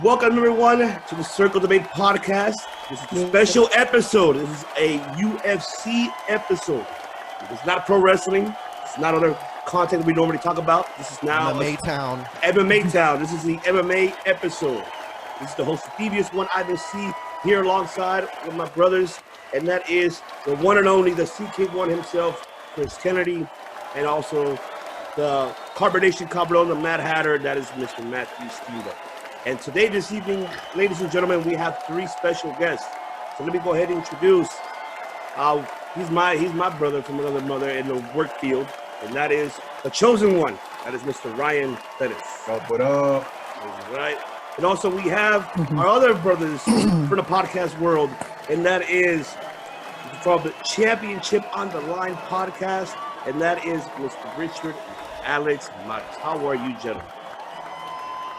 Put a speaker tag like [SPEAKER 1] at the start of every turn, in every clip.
[SPEAKER 1] Welcome everyone to the Circle Debate Podcast. This is a special episode. This is a UFC episode. It's not pro wrestling. It's not other content we normally talk about. This is now
[SPEAKER 2] MMA Town.
[SPEAKER 1] MMA Town. This is the MMA episode. This is the host of Devious One Ivan C here alongside with my brothers, and that is the one and only, the CK1 himself, Chris Kennedy, and also the Carbonation Cabron, the Mad Hatter, that is Mr. Matthew Steele. And today, this evening, ladies and gentlemen, we have three special guests. So let me go ahead and introduce. He's my brother from another mother in the work field, and that is the chosen one. That is Mr. Ryan Pettis.
[SPEAKER 3] What up?
[SPEAKER 1] All right. And also we have our other brothers for the podcast world, and that is from the Championship on the Line podcast, and that is Mr. Richard and Alex Matos. How are you, gentlemen?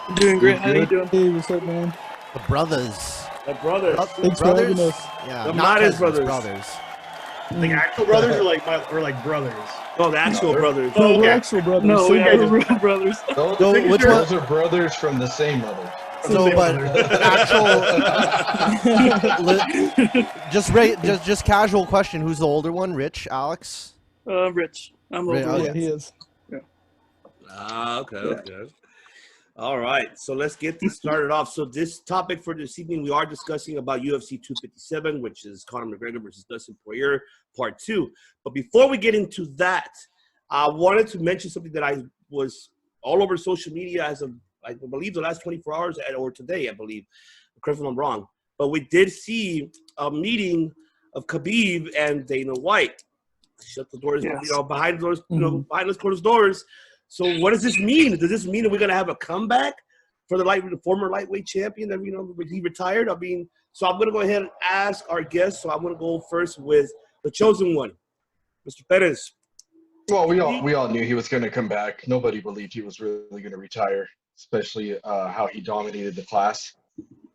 [SPEAKER 4] I'm doing great. How are you doing?
[SPEAKER 5] Hey, what's up, man?
[SPEAKER 2] The brothers.
[SPEAKER 1] The brothers.
[SPEAKER 5] Thanks for having us.
[SPEAKER 2] Yeah,
[SPEAKER 1] The
[SPEAKER 2] not
[SPEAKER 1] Matos
[SPEAKER 2] cousins,
[SPEAKER 1] brothers.
[SPEAKER 3] Like actual brothers or like brothers?
[SPEAKER 1] Oh, the actual brothers.
[SPEAKER 5] No, we're
[SPEAKER 3] okay.
[SPEAKER 5] actual brothers.
[SPEAKER 4] No,
[SPEAKER 5] Same
[SPEAKER 4] we're
[SPEAKER 5] brother.
[SPEAKER 4] real brothers.
[SPEAKER 3] Those,
[SPEAKER 2] So which one?
[SPEAKER 3] those are brothers from the same mother.
[SPEAKER 2] So, but actual, just casual question. Who's the older one? Rich, Alex?
[SPEAKER 4] Rich. I'm
[SPEAKER 2] Right,
[SPEAKER 4] over.
[SPEAKER 5] Yeah, he is.
[SPEAKER 1] Okay. All right, so let's get this started off. So this topic for this evening, we are discussing about UFC 257, which is Conor McGregor versus Dustin Poirier, part 2. But before we get into that, I wanted to mention something that I was all over social media as of, I believe, the last 24 hours, or today, I believe. Correct me if I'm wrong. But we did see a meeting of Khabib and Dana White. Shut the doors,
[SPEAKER 4] Yes.
[SPEAKER 1] behind the doors, behind those closed doors. So what does this mean? Does this mean that we're going to have a comeback for the former lightweight champion that, he retired? I mean, so I'm going to go ahead and ask our guests. So I'm going to go first with the chosen one, Mr. Perez.
[SPEAKER 3] Well, we all knew he was going to come back. Nobody believed he was really going to retire, especially how he dominated the class.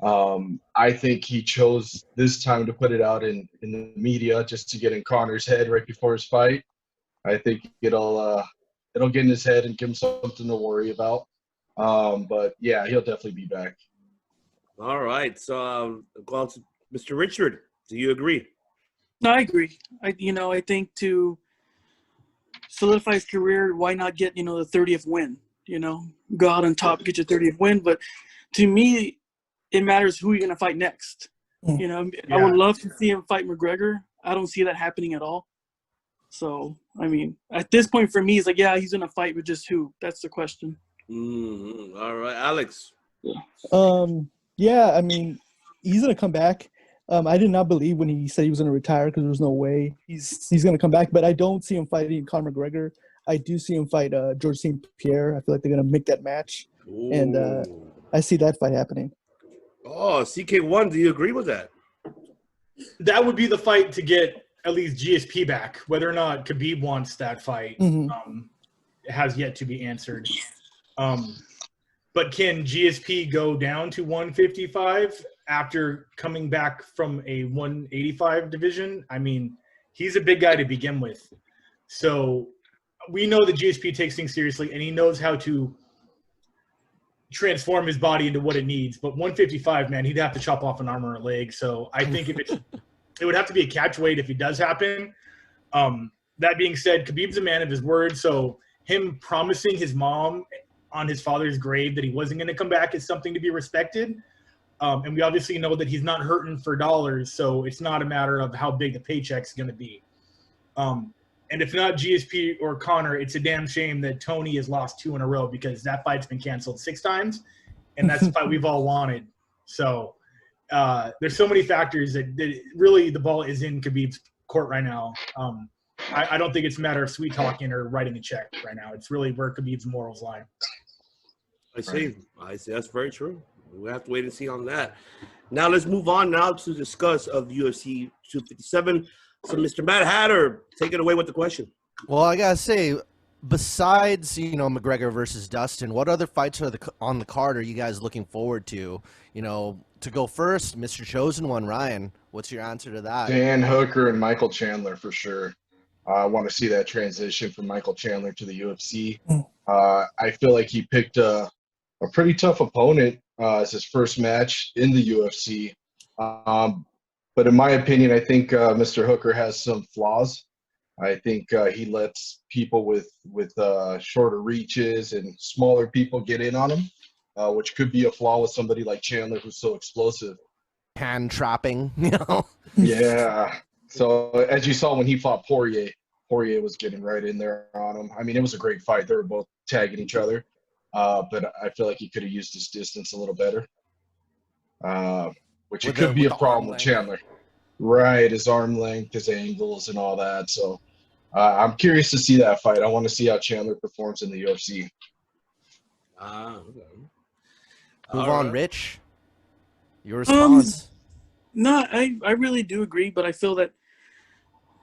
[SPEAKER 3] I think he chose this time to put it out in the media just to get in Conor's head right before his fight. I think it'll get in his head and give him something to worry about. But yeah, he'll definitely be back.
[SPEAKER 1] All right. So go on to Mr. Richard. Do you agree?
[SPEAKER 4] No, I agree. I think to solidify his career, why not get, the 30th win? Go out on top, get your 30th win. But to me, it matters who you're going to fight next. I would love to see him fight McGregor. I don't see that happening at all. So, I mean, at this point for me, it's like, yeah, he's going to fight, but just who? That's the question.
[SPEAKER 1] Mm-hmm. All right, Alex.
[SPEAKER 5] Yeah, I mean, he's going to come back. I did not believe when he said he was going to retire because there was no way he's going to come back, but I don't see him fighting Conor McGregor. I do see him fight George St. Pierre. I feel like they're going to make that match, and I see that fight happening.
[SPEAKER 1] Oh, CK1, do you agree with that?
[SPEAKER 6] That would be the fight to get at least GSP back. Whether or not Khabib wants that fight has yet to be answered. But can GSP go down to 155 after coming back from a 185 division? I mean, he's a big guy to begin with. So we know that GSP takes things seriously, and he knows how to transform his body into what it needs. But 155, man, he'd have to chop off an arm or a leg. So I think it would have to be a catch weight if it does happen. That being said, Khabib's a man of his word. So him promising his mom on his father's grave that he wasn't going to come back is something to be respected. And we obviously know that he's not hurting for dollars. So it's not a matter of how big the paycheck's going to be. And if not GSP or Conor, it's a damn shame that Tony has lost 2 in a row because that fight's been canceled 6 times. And that's the fight we've all wanted. So there's so many factors that really the ball is in Khabib's court right now. I don't think it's a matter of sweet talking or writing a check right now. It's really where Khabib's morals lie.
[SPEAKER 1] I see. That's very true. We'll have to wait and see on that. Now let's move on now to discuss of UFC 257. So, Mr. Mad Hatter, take it away with the question.
[SPEAKER 2] Well, I gotta say, besides McGregor versus Dustin, what other fights are on the card are you guys looking forward to? To go first, Mr. Chosen One, Ryan. What's your answer to that?
[SPEAKER 3] Dan Hooker and Michael Chandler for sure. I want to see that transition from Michael Chandler to the UFC. I feel like he picked a a pretty tough opponent. It's his first match in the UFC. But in my opinion, I think Mr. Hooker has some flaws. I think he lets people with shorter reaches and smaller people get in on him, which could be a flaw with somebody like Chandler, who's so explosive.
[SPEAKER 2] Hand trapping, you know.
[SPEAKER 3] Yeah. So as you saw when he fought Poirier was getting right in there on him. I mean, it was a great fight. They were both tagging each other, but I feel like he could have used his distance a little better, which it could be a problem with Chandler. Right, his arm length, his angles, and all that. So I'm curious to see that fight. I want to see how Chandler performs in the UFC.
[SPEAKER 1] Okay.
[SPEAKER 2] Move on, Rich. Your response.
[SPEAKER 4] No, I really do agree, but I feel that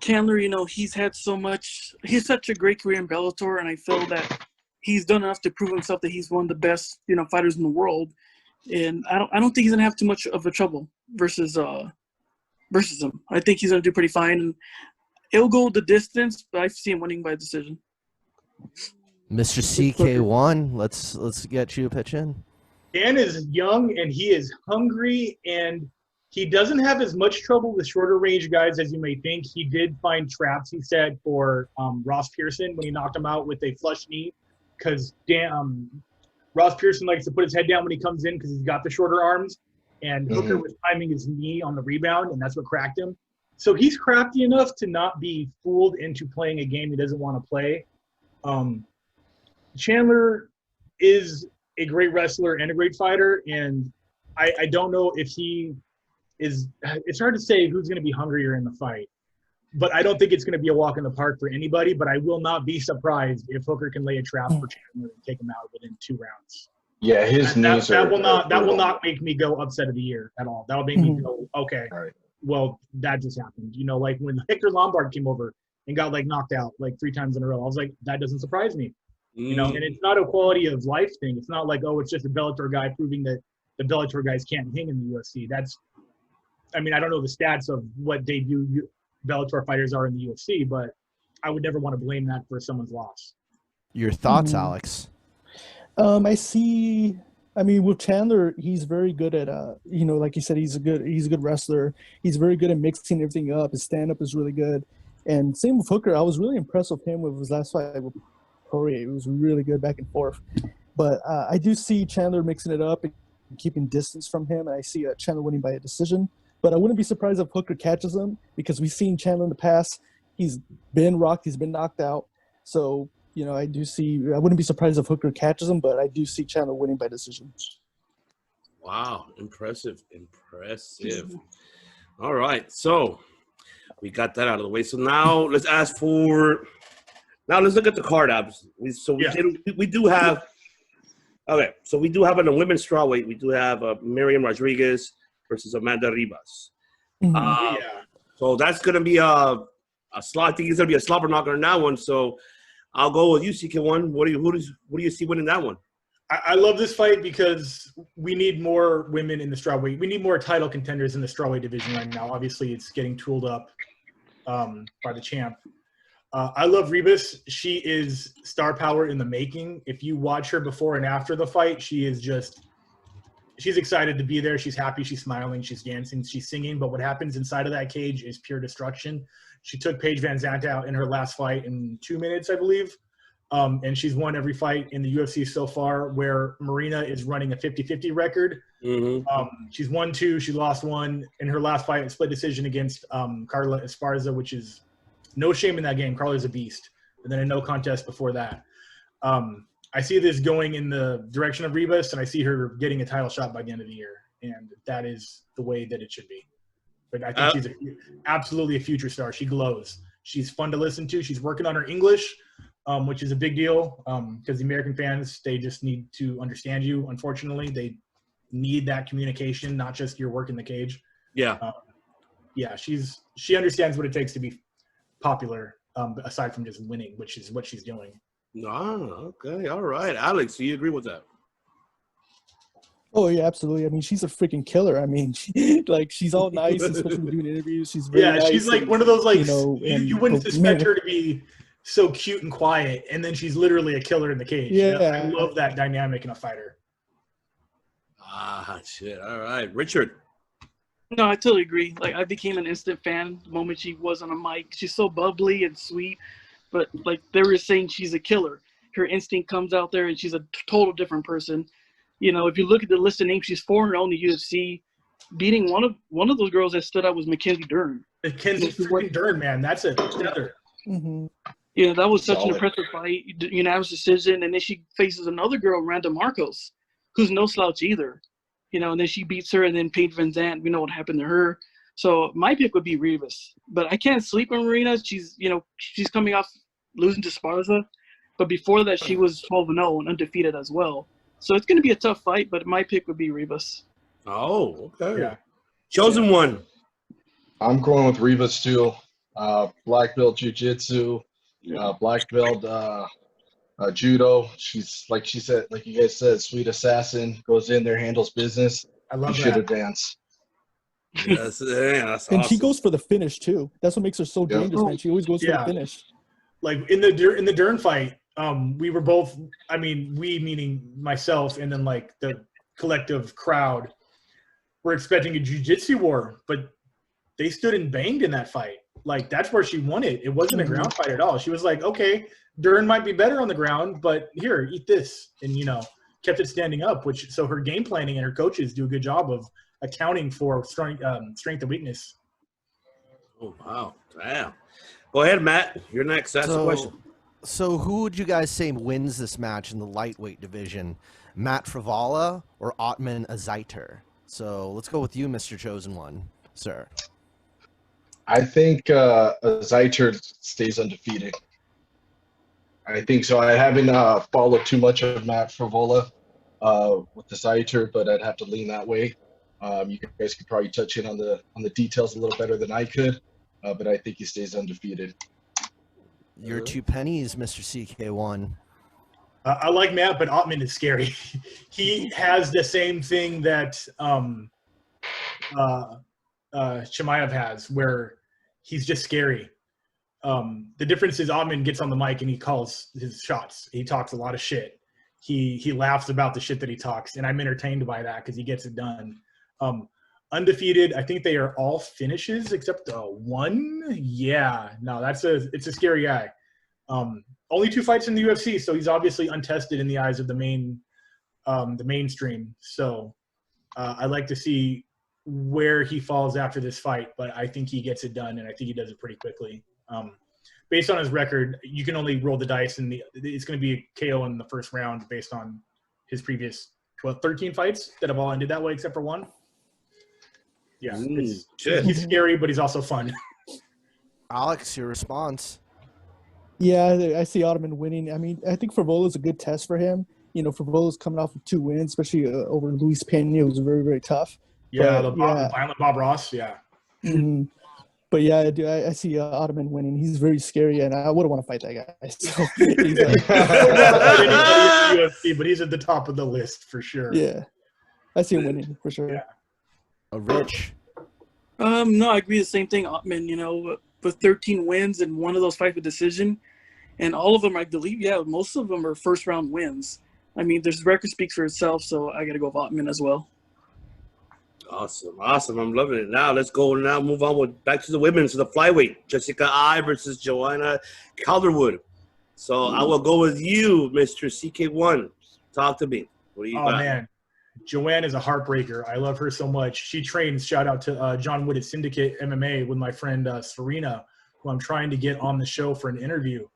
[SPEAKER 4] Chandler, you know, he's such a great career in Bellator, and I feel that he's done enough to prove himself that he's one of the best, you know, fighters in the world. And I don't think he's gonna have too much of a trouble versus him. I think he's gonna do pretty fine, and it'll go the distance, but I see him winning by decision.
[SPEAKER 2] Mr. CK1, let's get you a pitch in.
[SPEAKER 6] Dan is young and he is hungry, and he doesn't have as much trouble with shorter range guys as you may think. He did find traps, he said, for Ross Pearson when he knocked him out with a flush knee, because Ross Pearson likes to put his head down when he comes in because he's got the shorter arms, and Hooker was timing his knee on the rebound, and that's what cracked him. So he's crafty enough to not be fooled into playing a game he doesn't want to play. Chandler is a great wrestler and a great fighter, and I don't know if he is – it's hard to say who's going to be hungrier in the fight. But I don't think it's going to be a walk in the park for anybody, but I will not be surprised if Hooker can lay a trap for Chandler and take him out within 2 rounds.
[SPEAKER 3] Yeah, his knees
[SPEAKER 6] that will not make me go upset of the year at all. That will make me go, okay, well, that just happened. You know, like when Hector Lombard came over and got like knocked out like 3 times in a row, I was like, that doesn't surprise me. You know, and it's not a quality of life thing. It's not like, oh, it's just a Bellator guy proving that the Bellator guys can't hang in the UFC. I mean, I don't know the stats of what debut Bellator fighters are in the UFC, but I would never want to blame that for someone's loss.
[SPEAKER 2] Your thoughts, Alex?
[SPEAKER 5] I mean, with Chandler, he's very good at, you know, like you said, he's a good wrestler. He's very good at mixing everything up. His stand-up is really good. And same with Hooker. I was really impressed with him with his last fight with Poirier. It was really good back and forth. But I do see Chandler mixing it up and keeping distance from him, and I see Chandler winning by a decision. But I wouldn't be surprised if Hooker catches him, because we've seen Chandler in the past. He's been rocked. He's been knocked out. So, you know, I wouldn't be surprised if Hooker catches him, but I do see Chandler winning by decision.
[SPEAKER 1] Wow. Impressive. All right. So we got that out of the way. So now let's look at the card apps. We do have in the women's strawweight, we do have Miriam Rodriguez versus Amanda Rivas. So that's going to be a slot. I think it's going to be a slobber knocker in that one. So I'll go with you, CK1. Who do you see winning that one?
[SPEAKER 6] I love this fight because we need more women in the strawweight. We need more title contenders in the strawweight division right now. Obviously, it's getting tooled up by the champ. I love Rivas. She is star power in the making. If you watch her before and after the fight, she's excited to be there. She's happy. She's smiling. She's dancing. She's singing. But what happens inside of that cage is pure destruction. She took Paige Van Zandt out in her last fight in 2 minutes, I believe. And she's won every fight in the UFC so far, where Marina is running a 50-50 record. She's won 2. She lost 1 in her last fight, split decision against Carla Esparza, which is no shame in that game. Carla's a beast. And then a no contest before that. I see this going in the direction of Rivas, and I see her getting a title shot by the end of the year. And that is the way that it should be. But I think she's absolutely a future star. She glows. She's fun to listen to. She's working on her English, which is a big deal because the American fans, they just need to understand you. Unfortunately, they need that communication, not just your work in the cage. She understands what it takes to be popular, aside from just winning, which is what she's doing.
[SPEAKER 1] Okay. All right. Alex, do you agree with that?
[SPEAKER 5] Oh, yeah, absolutely. I mean, she's a freaking killer. I mean, she's all nice, especially when doing interviews. She's very nice.
[SPEAKER 6] She's like one of those, like, you wouldn't suspect her to be so cute and quiet, and then she's literally a killer in the cage.
[SPEAKER 5] Yeah.
[SPEAKER 6] You know? I love that dynamic in a fighter.
[SPEAKER 1] Ah, shit. All right. Richard.
[SPEAKER 4] No, I totally agree. Like, I became an instant fan the moment she was on a mic. She's so bubbly and sweet, but like they were saying, she's a killer. Her instinct comes out there, and she's a total different person. You know, if you look at the list of names, she's 4-0 in the UFC. Beating one of those girls that stood out was Mackenzie Dern.
[SPEAKER 6] Mackenzie freaking Dern, man, that's a feather.
[SPEAKER 5] Mm-hmm.
[SPEAKER 4] Yeah, that was such an
[SPEAKER 3] Solid.
[SPEAKER 4] impressive fight, unanimous decision. And then she faces another girl, Randa Marcos, who's no slouch either. You know, and then she beats her, and then Paige Van Zandt, we know what happened to her. So my pick would be Rivas. But I can't sleep on Marina. She's coming off losing to Sparza. But before that, she was 12-0 and undefeated as well. So it's going to be a tough fight, but my pick would be Rivas.
[SPEAKER 1] Oh, okay.
[SPEAKER 6] Yeah.
[SPEAKER 1] Chosen one.
[SPEAKER 3] I'm going with Rivas too. Black belt jiu-jitsu, black belt judo. She's like you guys said, sweet assassin. Goes in there, handles business.
[SPEAKER 6] I love
[SPEAKER 3] She should
[SPEAKER 6] that.
[SPEAKER 3] advance.
[SPEAKER 1] That's
[SPEAKER 5] And
[SPEAKER 1] awesome.
[SPEAKER 5] she goes for the finish too. That's what makes her so
[SPEAKER 3] Yeah.
[SPEAKER 5] dangerous, man. She always goes for
[SPEAKER 6] Yeah.
[SPEAKER 5] the finish.
[SPEAKER 6] Like in the Dern fight, we were both. I mean, we meaning myself, and then like the collective crowd, were expecting a jiu-jitsu war, but they stood and banged in that fight. Like that's where she won it. It wasn't a ground fight at all. She was like, okay, Dern might be better on the ground, but here, eat this, and kept it standing up. So her game planning and her coaches do a good job of accounting for strength and weakness.
[SPEAKER 1] Oh, wow. Damn. Go ahead, Matt. You're next. Ask the question.
[SPEAKER 2] So who would you guys say wins this match in the lightweight division? Matt Frivola or Otman Azaitar? So let's go with you, Mr. Chosen One, sir.
[SPEAKER 3] I think Ziter stays undefeated. I think so. I haven't followed too much of Matt Frivola with the Ziter, but I'd have to lean that way. You guys could probably touch in on the details a little better than I could, but I think he stays undefeated.
[SPEAKER 2] Your 2 pennies, Mr. CK1.
[SPEAKER 6] I like Matt, but Ottman is scary. He has the same thing that Chimaev has, where he's just scary. The difference is Ottman gets on the mic and he calls his shots. He talks a lot of shit. He laughs about the shit that he talks, and I'm entertained by that because he gets it done. Undefeated, I think they are all finishes except one. Yeah, no, it's a scary guy. Only 2 fights in the UFC, so he's obviously untested in the eyes of the mainstream. So I like to see where he falls after this fight, but I think he gets it done, and I think he does it pretty quickly. Based on his record, you can only roll the dice, and it's going to be a KO in the first round based on his previous 13 fights that have all ended that way except for one. Yeah, he's scary, but he's also fun.
[SPEAKER 2] Alex, your response?
[SPEAKER 5] Yeah, I see Ottoman winning. I mean, I think Frivola's a good test for him. Frivola's coming off of 2 wins, especially over Luis Pena. It was very, very tough.
[SPEAKER 6] Yeah,
[SPEAKER 5] But,
[SPEAKER 6] the violent Bob Ross, yeah.
[SPEAKER 5] Mm-hmm. But yeah, I see Ottoman winning. He's very scary, and I wouldn't want to fight that guy. So he's,
[SPEAKER 6] UFC, but he's at the top of the list for sure.
[SPEAKER 5] yeah, I see him winning for sure.
[SPEAKER 6] Yeah.
[SPEAKER 2] Rich?
[SPEAKER 4] No, I agree the same thing, Ottman, with 13 wins and one of those fights with decision. And all of them, I believe, most of them are first-round wins. I mean, this record speaks for itself, so I got to go with Ottman as well.
[SPEAKER 1] Awesome. I'm loving it. Now let's move on back to the women, to the flyweight. Jessica I versus Joanna Calderwood. So I will go with you, Mr. CK1. Talk to me. What do you got?
[SPEAKER 6] Oh, man. Joanne is a heartbreaker. I love her so much. She trains, shout out to John Wood at Syndicate MMA with my friend Serena, who I'm trying to get on the show for an interview.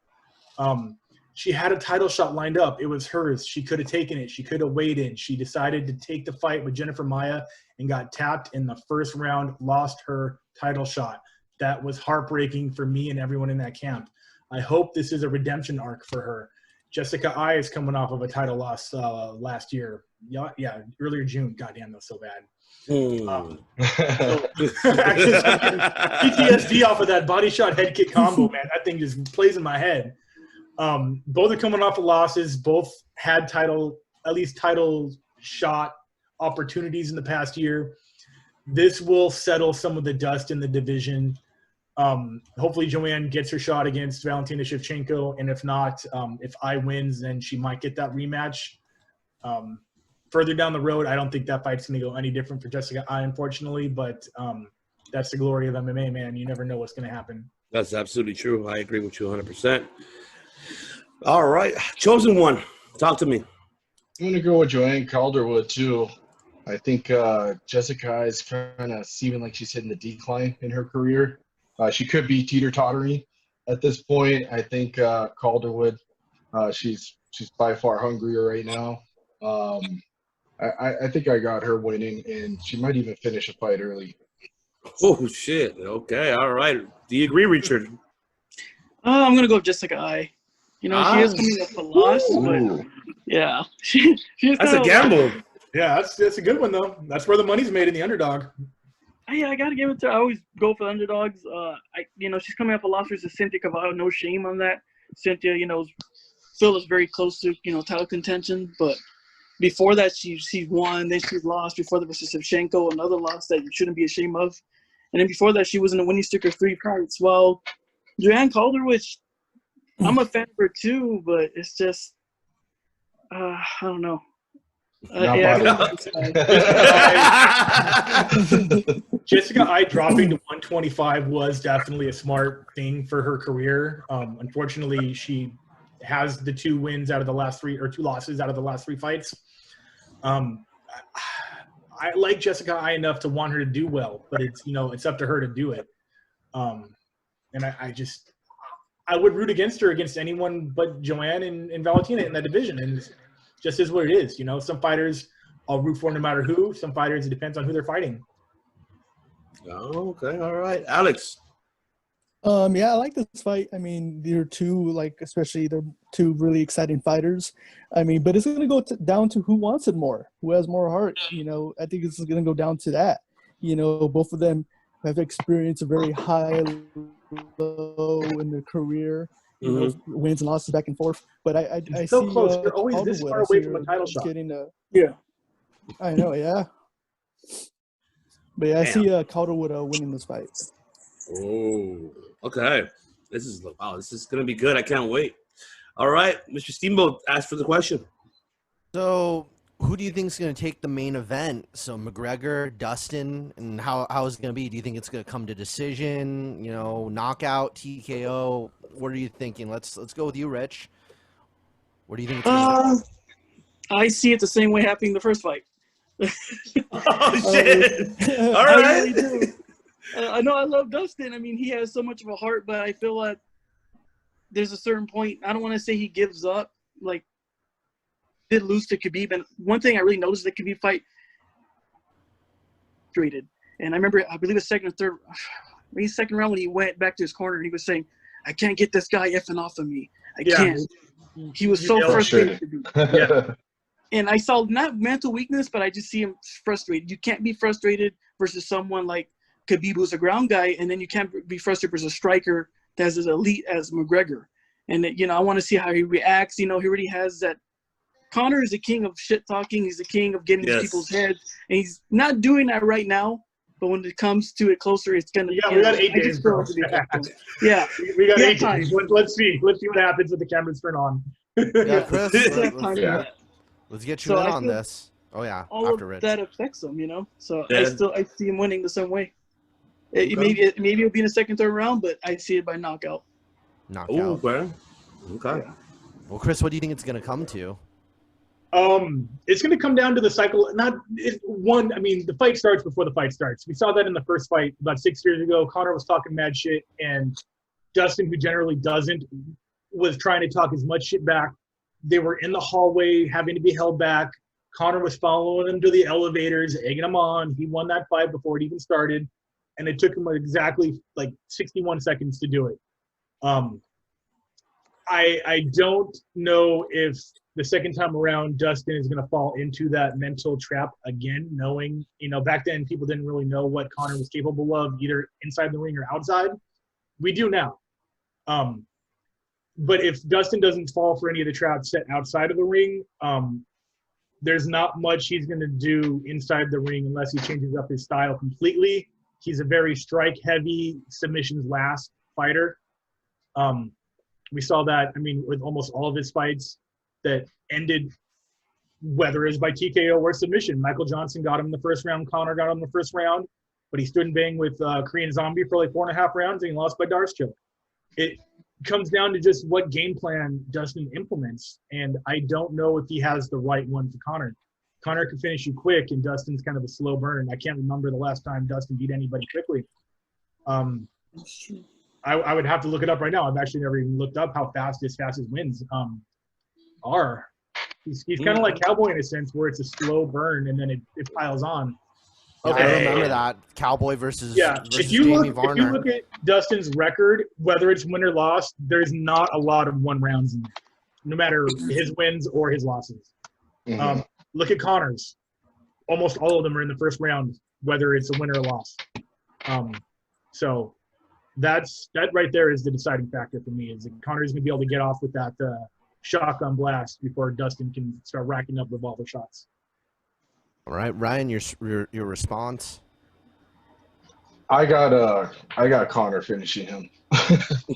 [SPEAKER 6] She had a title shot lined up. It was hers. She could have taken it. She could have waited. She decided to take the fight with Jennifer Maia and got tapped in the first round, lost her title shot. That was heartbreaking for me and everyone in that camp. I hope this is a redemption arc for her. Jessica I is coming off of a title loss last year. Yeah, earlier June. Goddamn, that was so bad. PTSD off of that body shot head kick combo, man. That thing just plays in my head. Both are coming off of losses. Both had title shot opportunities in the past year. This will settle some of the dust in the division. Hopefully Joanne gets her shot against Valentina Shevchenko, and if not, if I wins, then she might get that rematch. further down the road, I don't think that fight's going to go any different for Jessica I, unfortunately. But that's the glory of MMA, man. You never know what's going to happen.
[SPEAKER 1] That's absolutely true. I agree with you 100%. All right. Chosen one. Talk to me.
[SPEAKER 3] I'm going to go with Joanne Calderwood, too. I think Jessica is kind of seeming like she's hitting the decline in her career. She could be teeter-tottering at this point. I think Calderwood, she's by far hungrier right now. I think I got her winning, and she might even finish a fight early.
[SPEAKER 1] Oh, shit. Okay. All right. Do you agree, Richard?
[SPEAKER 4] I'm gonna go with Jessica I. You know, she is coming up a loss, but yeah, she is
[SPEAKER 1] That's a gamble.
[SPEAKER 6] Yeah, that's a good one though. That's where the money's made in the underdog.
[SPEAKER 4] I gotta give it to her. I always go for the underdogs. She's coming up a loss versus Cynthia Cavallo. No shame on that. Cynthia, still is very close to title contention, but before that she won, then she lost before that versus Shevchenko, another loss that you shouldn't be ashamed of, and then before that she was in a winning streak of 3 fights. Well, Joanne Calderwood, I'm a fan of her too, but it's just I don't know.
[SPEAKER 6] Jessica I dropping to 125 was definitely a smart thing for her career. Unfortunately, she has the 2 wins out of the last 3, or 2 losses out of the last 3 fights. I like Jessica I enough to want her to do well, but it's up to her to do it. And I would root against her against anyone but Joanne and Valentina in that division, and it's just is what it is. Some fighters I'll root for no matter who. Some fighters, it depends on who they're fighting.
[SPEAKER 1] Oh, okay. All right. Alex.
[SPEAKER 5] Yeah, I like this fight. I mean, they're especially they're 2 really exciting fighters. I mean, but it's going to go down to who wants it more, who has more heart. I think it's going to go down to that. Both of them have experienced a very high, low in their career. Wins and losses back and forth. But I
[SPEAKER 6] so
[SPEAKER 5] see
[SPEAKER 6] close. You're always this far away from a title shot.
[SPEAKER 4] Yeah,
[SPEAKER 5] I know. Yeah. But yeah, I see Calderwood winning this fight.
[SPEAKER 1] Oh, okay. This is going to be good. I can't wait. All right. Mr. Steamboat asked for the question.
[SPEAKER 2] So who do you think is going to take the main event? So McGregor, Dustin, and how is it going to be? Do you think it's going to come to decision, knockout, TKO? What are you thinking? Let's go with you, Rich. What do you think it's going to be?
[SPEAKER 4] I see it the same way happening the first fight.
[SPEAKER 1] Oh, shit. All right.
[SPEAKER 4] I really do. I know I love Dustin. I mean, he has so much of a heart, but I feel like there's a certain point. I don't want to say he gives up. Like, did lose to Khabib, and one thing I really noticed that Khabib fight treated. And I remember, I believe the second round when he went back to his corner, he was saying, "I can't get this guy effing off of me. I can't." He was so frustrated.
[SPEAKER 3] Yeah.
[SPEAKER 4] And I saw not mental weakness, but I just see him frustrated. You can't be frustrated versus someone like Khabib, who's a ground guy, and then you can't be frustrated versus a striker that's as elite as McGregor. And I want to see how he reacts. He already has that. Conor is the king of shit talking. He's the king of getting in people's heads, and he's not doing that right now. But when it comes to it closer, it's gonna.
[SPEAKER 6] Yeah, we got 8 days.
[SPEAKER 4] Yeah,
[SPEAKER 6] we got 8 days. Let's see what happens with the cameras turn on.
[SPEAKER 2] Yeah, Chris. Let's get you in on
[SPEAKER 4] feel
[SPEAKER 2] this. Oh yeah,
[SPEAKER 4] all
[SPEAKER 2] after
[SPEAKER 4] of
[SPEAKER 2] Rich.
[SPEAKER 4] that affects him, So
[SPEAKER 1] Yeah.
[SPEAKER 4] I see him winning the same way. Maybe it'll be in the second, 3rd round, but I see it by knockout.
[SPEAKER 2] Knockout.
[SPEAKER 1] Okay.
[SPEAKER 4] Yeah.
[SPEAKER 2] Well, Chris, what do you think it's going to come to?
[SPEAKER 6] It's going to come down to the cycle. The fight starts before the fight starts. We saw that in the first fight about 6 years ago. Conor was talking mad shit, and Dustin, who generally doesn't, was trying to talk as much shit back. They were in the hallway having to be held back. Conor was following him to the elevators, egging him on. He won that fight before it even started, and it took him exactly 61 seconds to do it. I don't know if the second time around Dustin is going to fall into that mental trap again, knowing, back then people didn't really know what Conor was capable of, either inside the ring or outside. We do now. But if Dustin doesn't fall for any of the traps set outside of the ring, there's not much he's going to do inside the ring unless he changes up his style completely. He's a very strike-heavy, submissions-last fighter. We saw that, with almost all of his fights that ended whether it's by TKO or submission. Michael Johnson got him in the first round. Conor got him in the first round, but he stood and banged with Korean Zombie for like 4.5 rounds, and he lost by Darce choke. It comes down to just what game plan Dustin implements, and I don't know if he has the right one for Conor. Conor can finish you quick, and Dustin's kind of a slow burn. I can't remember the last time Dustin beat anybody quickly. I would have to look it up right now. I've actually never even looked up how fast his fastest wins are. He's kind of like Cowboy in a sense, where it's a slow burn and then it piles on.
[SPEAKER 2] Okay. I remember that Cowboy versus versus
[SPEAKER 6] if you
[SPEAKER 2] Jamie Varner.
[SPEAKER 6] If you look at Dustin's record, whether it's win or loss, there's not a lot of 1 rounds in there, no matter his wins or his losses.
[SPEAKER 3] Mhm.
[SPEAKER 6] Look at Conor's. Almost all of them are in the first round, whether it's a win or a loss. So that right there is the deciding factor for me. Is that Conor's going to be able to get off with that shotgun blast before Dustin can start racking up revolver shots.
[SPEAKER 2] All right, Ryan, your response.
[SPEAKER 3] I got Conor finishing him.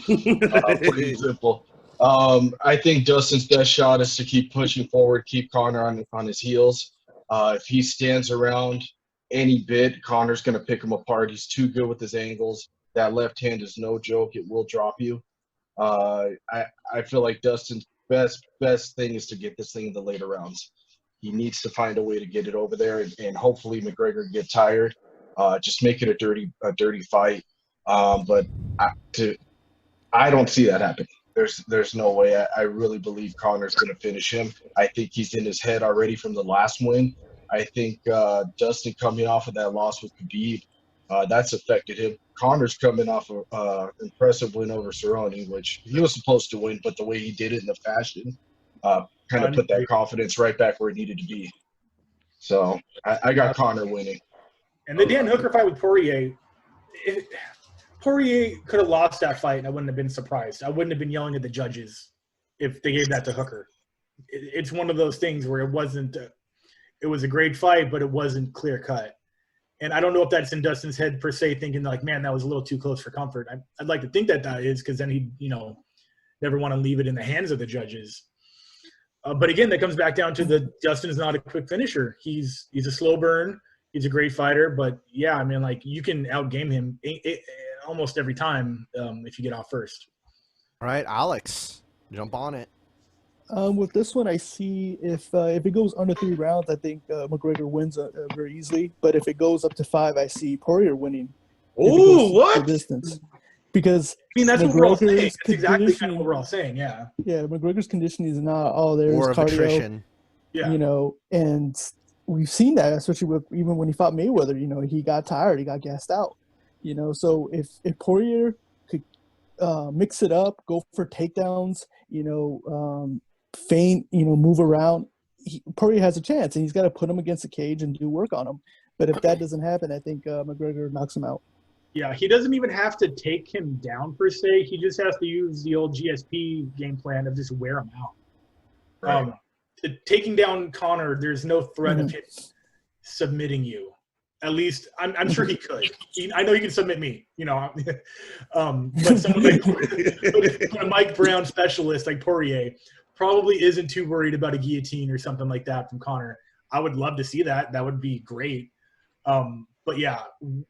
[SPEAKER 3] Pretty simple. I think Dustin's best shot is to keep pushing forward, keep Conor on his heels. If he stands around any bit, Conor's going to pick him apart. He's too good with his angles. That left hand is no joke. It will drop you. I feel like Dustin's best thing is to get this thing in the later rounds. He needs to find a way to get it over there, and hopefully McGregor get tired. Just make it a dirty fight. But I don't see that happen. There's no way. I really believe Conor's going to finish him. I think he's in his head already from the last win. I think Dustin coming off of that loss with Khabib, that's affected him. Conor's coming off an impressive win over Cerrone, which he was supposed to win, but the way he did it in the fashion kind of put that confidence right back where it needed to be. So I got Conor winning.
[SPEAKER 6] And the Dan Hooker fight with Poirier, Poirier could have lost that fight, and I wouldn't have been surprised. I wouldn't have been yelling at the judges if they gave that to Hooker. It's one of those things where it was a great fight, but it wasn't clear cut. And I don't know if that's in Dustin's head per se, thinking like, man, that was a little too close for comfort. I'd like to think that is, because then he'd, never want to leave it in the hands of the judges. But again, that comes back down to Dustin is not a quick finisher. He's a slow burn. He's a great fighter, but yeah, I mean, like, you can outgame him almost every time if you get off first.
[SPEAKER 2] All right, Alex, jump on it.
[SPEAKER 5] With this one, I see if it goes under 3 rounds, I think McGregor wins very easily. But if it goes up to 5, I see Poirier winning.
[SPEAKER 1] Oh, what?
[SPEAKER 5] The distance. Because
[SPEAKER 6] I mean, that's what we're all saying. That's exactly kind of what we're all
[SPEAKER 5] conditioning,
[SPEAKER 6] saying, yeah.
[SPEAKER 5] Yeah, McGregor's conditioning is not all there.
[SPEAKER 2] War
[SPEAKER 5] His
[SPEAKER 2] of
[SPEAKER 5] cardio,
[SPEAKER 2] attrition.
[SPEAKER 6] Yeah.
[SPEAKER 5] And we've seen that, especially with even when he fought Mayweather. He got tired, he got gassed out. So if Poirier could mix it up, go for takedowns, feint, move around, Poirier has a chance, and he's got to put him against the cage and do work on him. But if that doesn't happen, I think McGregor knocks him out.
[SPEAKER 6] Yeah, he doesn't even have to take him down per se. He just has to use the old GSP game plan of just wear him out.
[SPEAKER 3] Right.
[SPEAKER 6] Taking down Conor, there's no threat of him submitting you. At least I'm sure he could. I know he can submit me, but someone like a Mike Brown specialist like Poirier probably isn't too worried about a guillotine or something like that from Conor. I would love to see that. That would be great. But yeah,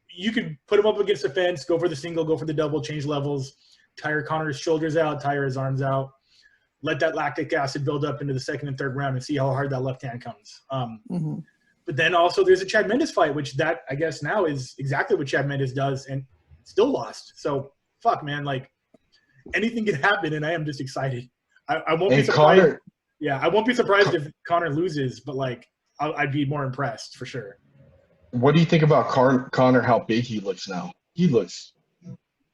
[SPEAKER 6] you could put him up against the fence, go for the single, go for the double, change levels, tire Conor's shoulders out, tire his arms out, let that lactic acid build up into the second and third round and see how hard that left hand comes. But then also there's a Chad Mendes fight, which that I guess now is exactly what Chad Mendes does and still lost. So fuck, man, like anything can happen, and I am just excited. I won't be surprised. I won't be surprised if Conor loses, but like I'd be more impressed for sure.
[SPEAKER 3] What do you think about Conor? How big he looks now? He looks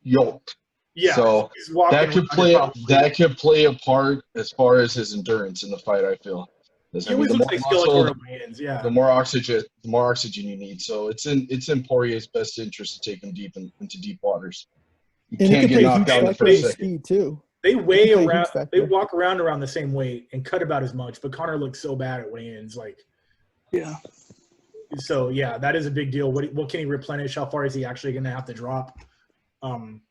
[SPEAKER 3] yoked.
[SPEAKER 6] Yeah.
[SPEAKER 3] So that could play a part as far as his endurance in the fight. I feel.
[SPEAKER 6] He always looks like Skeletor weigh-ins. Yeah.
[SPEAKER 3] The more oxygen you need. So it's in Poirier's best interest to take him deep into deep waters. You can't get knocked down the first second.
[SPEAKER 5] Speed too.
[SPEAKER 6] They weigh around. They walk around the same weight and cut about as much. But Conor looks so bad at weigh-ins, like.
[SPEAKER 4] Yeah.
[SPEAKER 6] So yeah, that is a big deal. What can he replenish? How far is he actually going to have to drop? And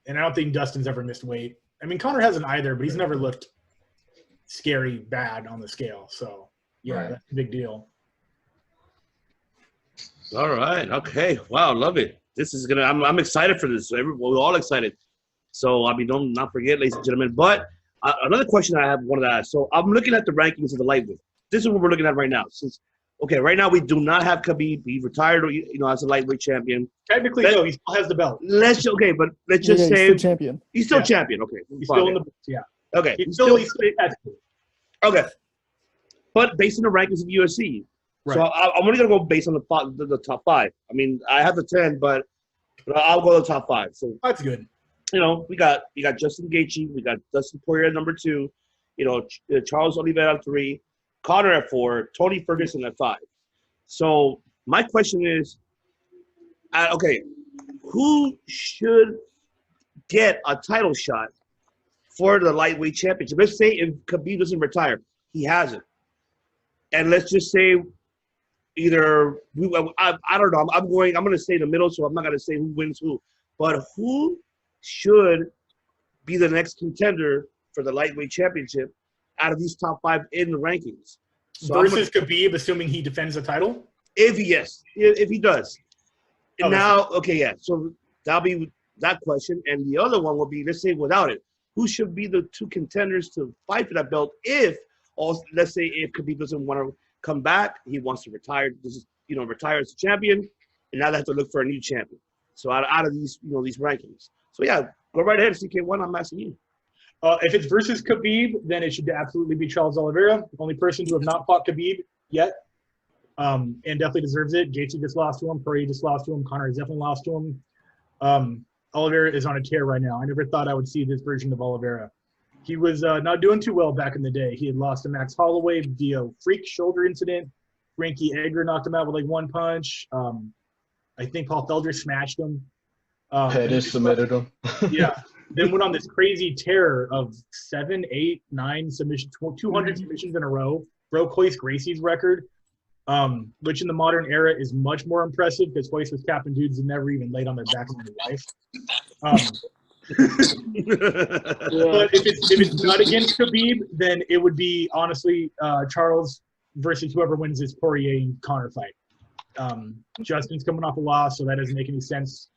[SPEAKER 6] I don't think Dustin's ever missed weight. I mean, Conor hasn't either, but he's never looked scary bad on the scale. So Yeah,
[SPEAKER 3] Right.
[SPEAKER 6] that's a big deal.
[SPEAKER 1] All right. Okay. Wow. Love it. This is gonna. I'm excited for this. We're all excited. So I mean, don't not forget, ladies and gentlemen. But another question I have wanted to ask. So I'm looking at the rankings of the lightweight. This is what we're looking at right now. Since right now we do not have Khabib. He retired, as a lightweight champion.
[SPEAKER 6] Technically, no, he still has the belt.
[SPEAKER 1] But let's just
[SPEAKER 5] Yeah,
[SPEAKER 1] say
[SPEAKER 5] he's still champion.
[SPEAKER 1] he's still
[SPEAKER 6] Yeah.
[SPEAKER 1] champion. Okay.
[SPEAKER 6] He's
[SPEAKER 1] fine.
[SPEAKER 6] still in the yeah.
[SPEAKER 1] Okay.
[SPEAKER 6] He's still technically.
[SPEAKER 1] Okay. But based on the rankings of UFC, so
[SPEAKER 6] Right.
[SPEAKER 1] I'm only gonna go based on the top 5. I mean, I have the 10, but I'll go to the top 5. So
[SPEAKER 6] That's good.
[SPEAKER 1] we got Justin Gaethje, we got Dustin Poirier at number 2, Charles Oliveira at 3, Conor at 4, Tony Ferguson at 5. So my question is, who should get a title shot for the lightweight championship? Let's say if Khabib doesn't retire, he hasn't, and let's just say either I don't know. I'm going to stay in the middle, so I'm not going to say who wins who, but who should be the next contender for the lightweight championship out of these top 5 in the rankings? So
[SPEAKER 6] Versus Khabib, assuming he defends the title.
[SPEAKER 1] if he does. And
[SPEAKER 6] Okay.
[SPEAKER 1] now, so that'll be that question, and the other one will be, let's say without it, who should be the 2 contenders to fight for that belt let's say if Khabib doesn't want to come back, he wants to retire. Retire as a champion, and now they have to look for a new champion. So out of these, these rankings. So go right ahead, CK1. I'm asking you.
[SPEAKER 6] If it's versus Khabib, then it should absolutely be Charles Oliveira, the only person to have not fought Khabib yet, and definitely deserves it. Gaethje just lost to him. Poirier just lost to him. Conor has definitely lost to him. Oliveira is on a tear right now. I never thought I would see this version of Oliveira. He was not doing too well back in the day. He had lost to Max Holloway via freak shoulder incident. Frankie Edgar knocked him out with like 1 punch. I think Paul Felder smashed him.
[SPEAKER 3] Pettis submitted him.
[SPEAKER 6] Yeah. Then went on this crazy tear of 7, 8, 9 submissions, 200 submissions in a row. Broke Hoist Gracie's record, which in the modern era is much more impressive because Hoist was capping dudes that never even laid on their backs in their life. But if it's not against Khabib, then it would be honestly Charles versus whoever wins this Poirier and Conor fight. Justin's coming off a loss, so that doesn't make any sense.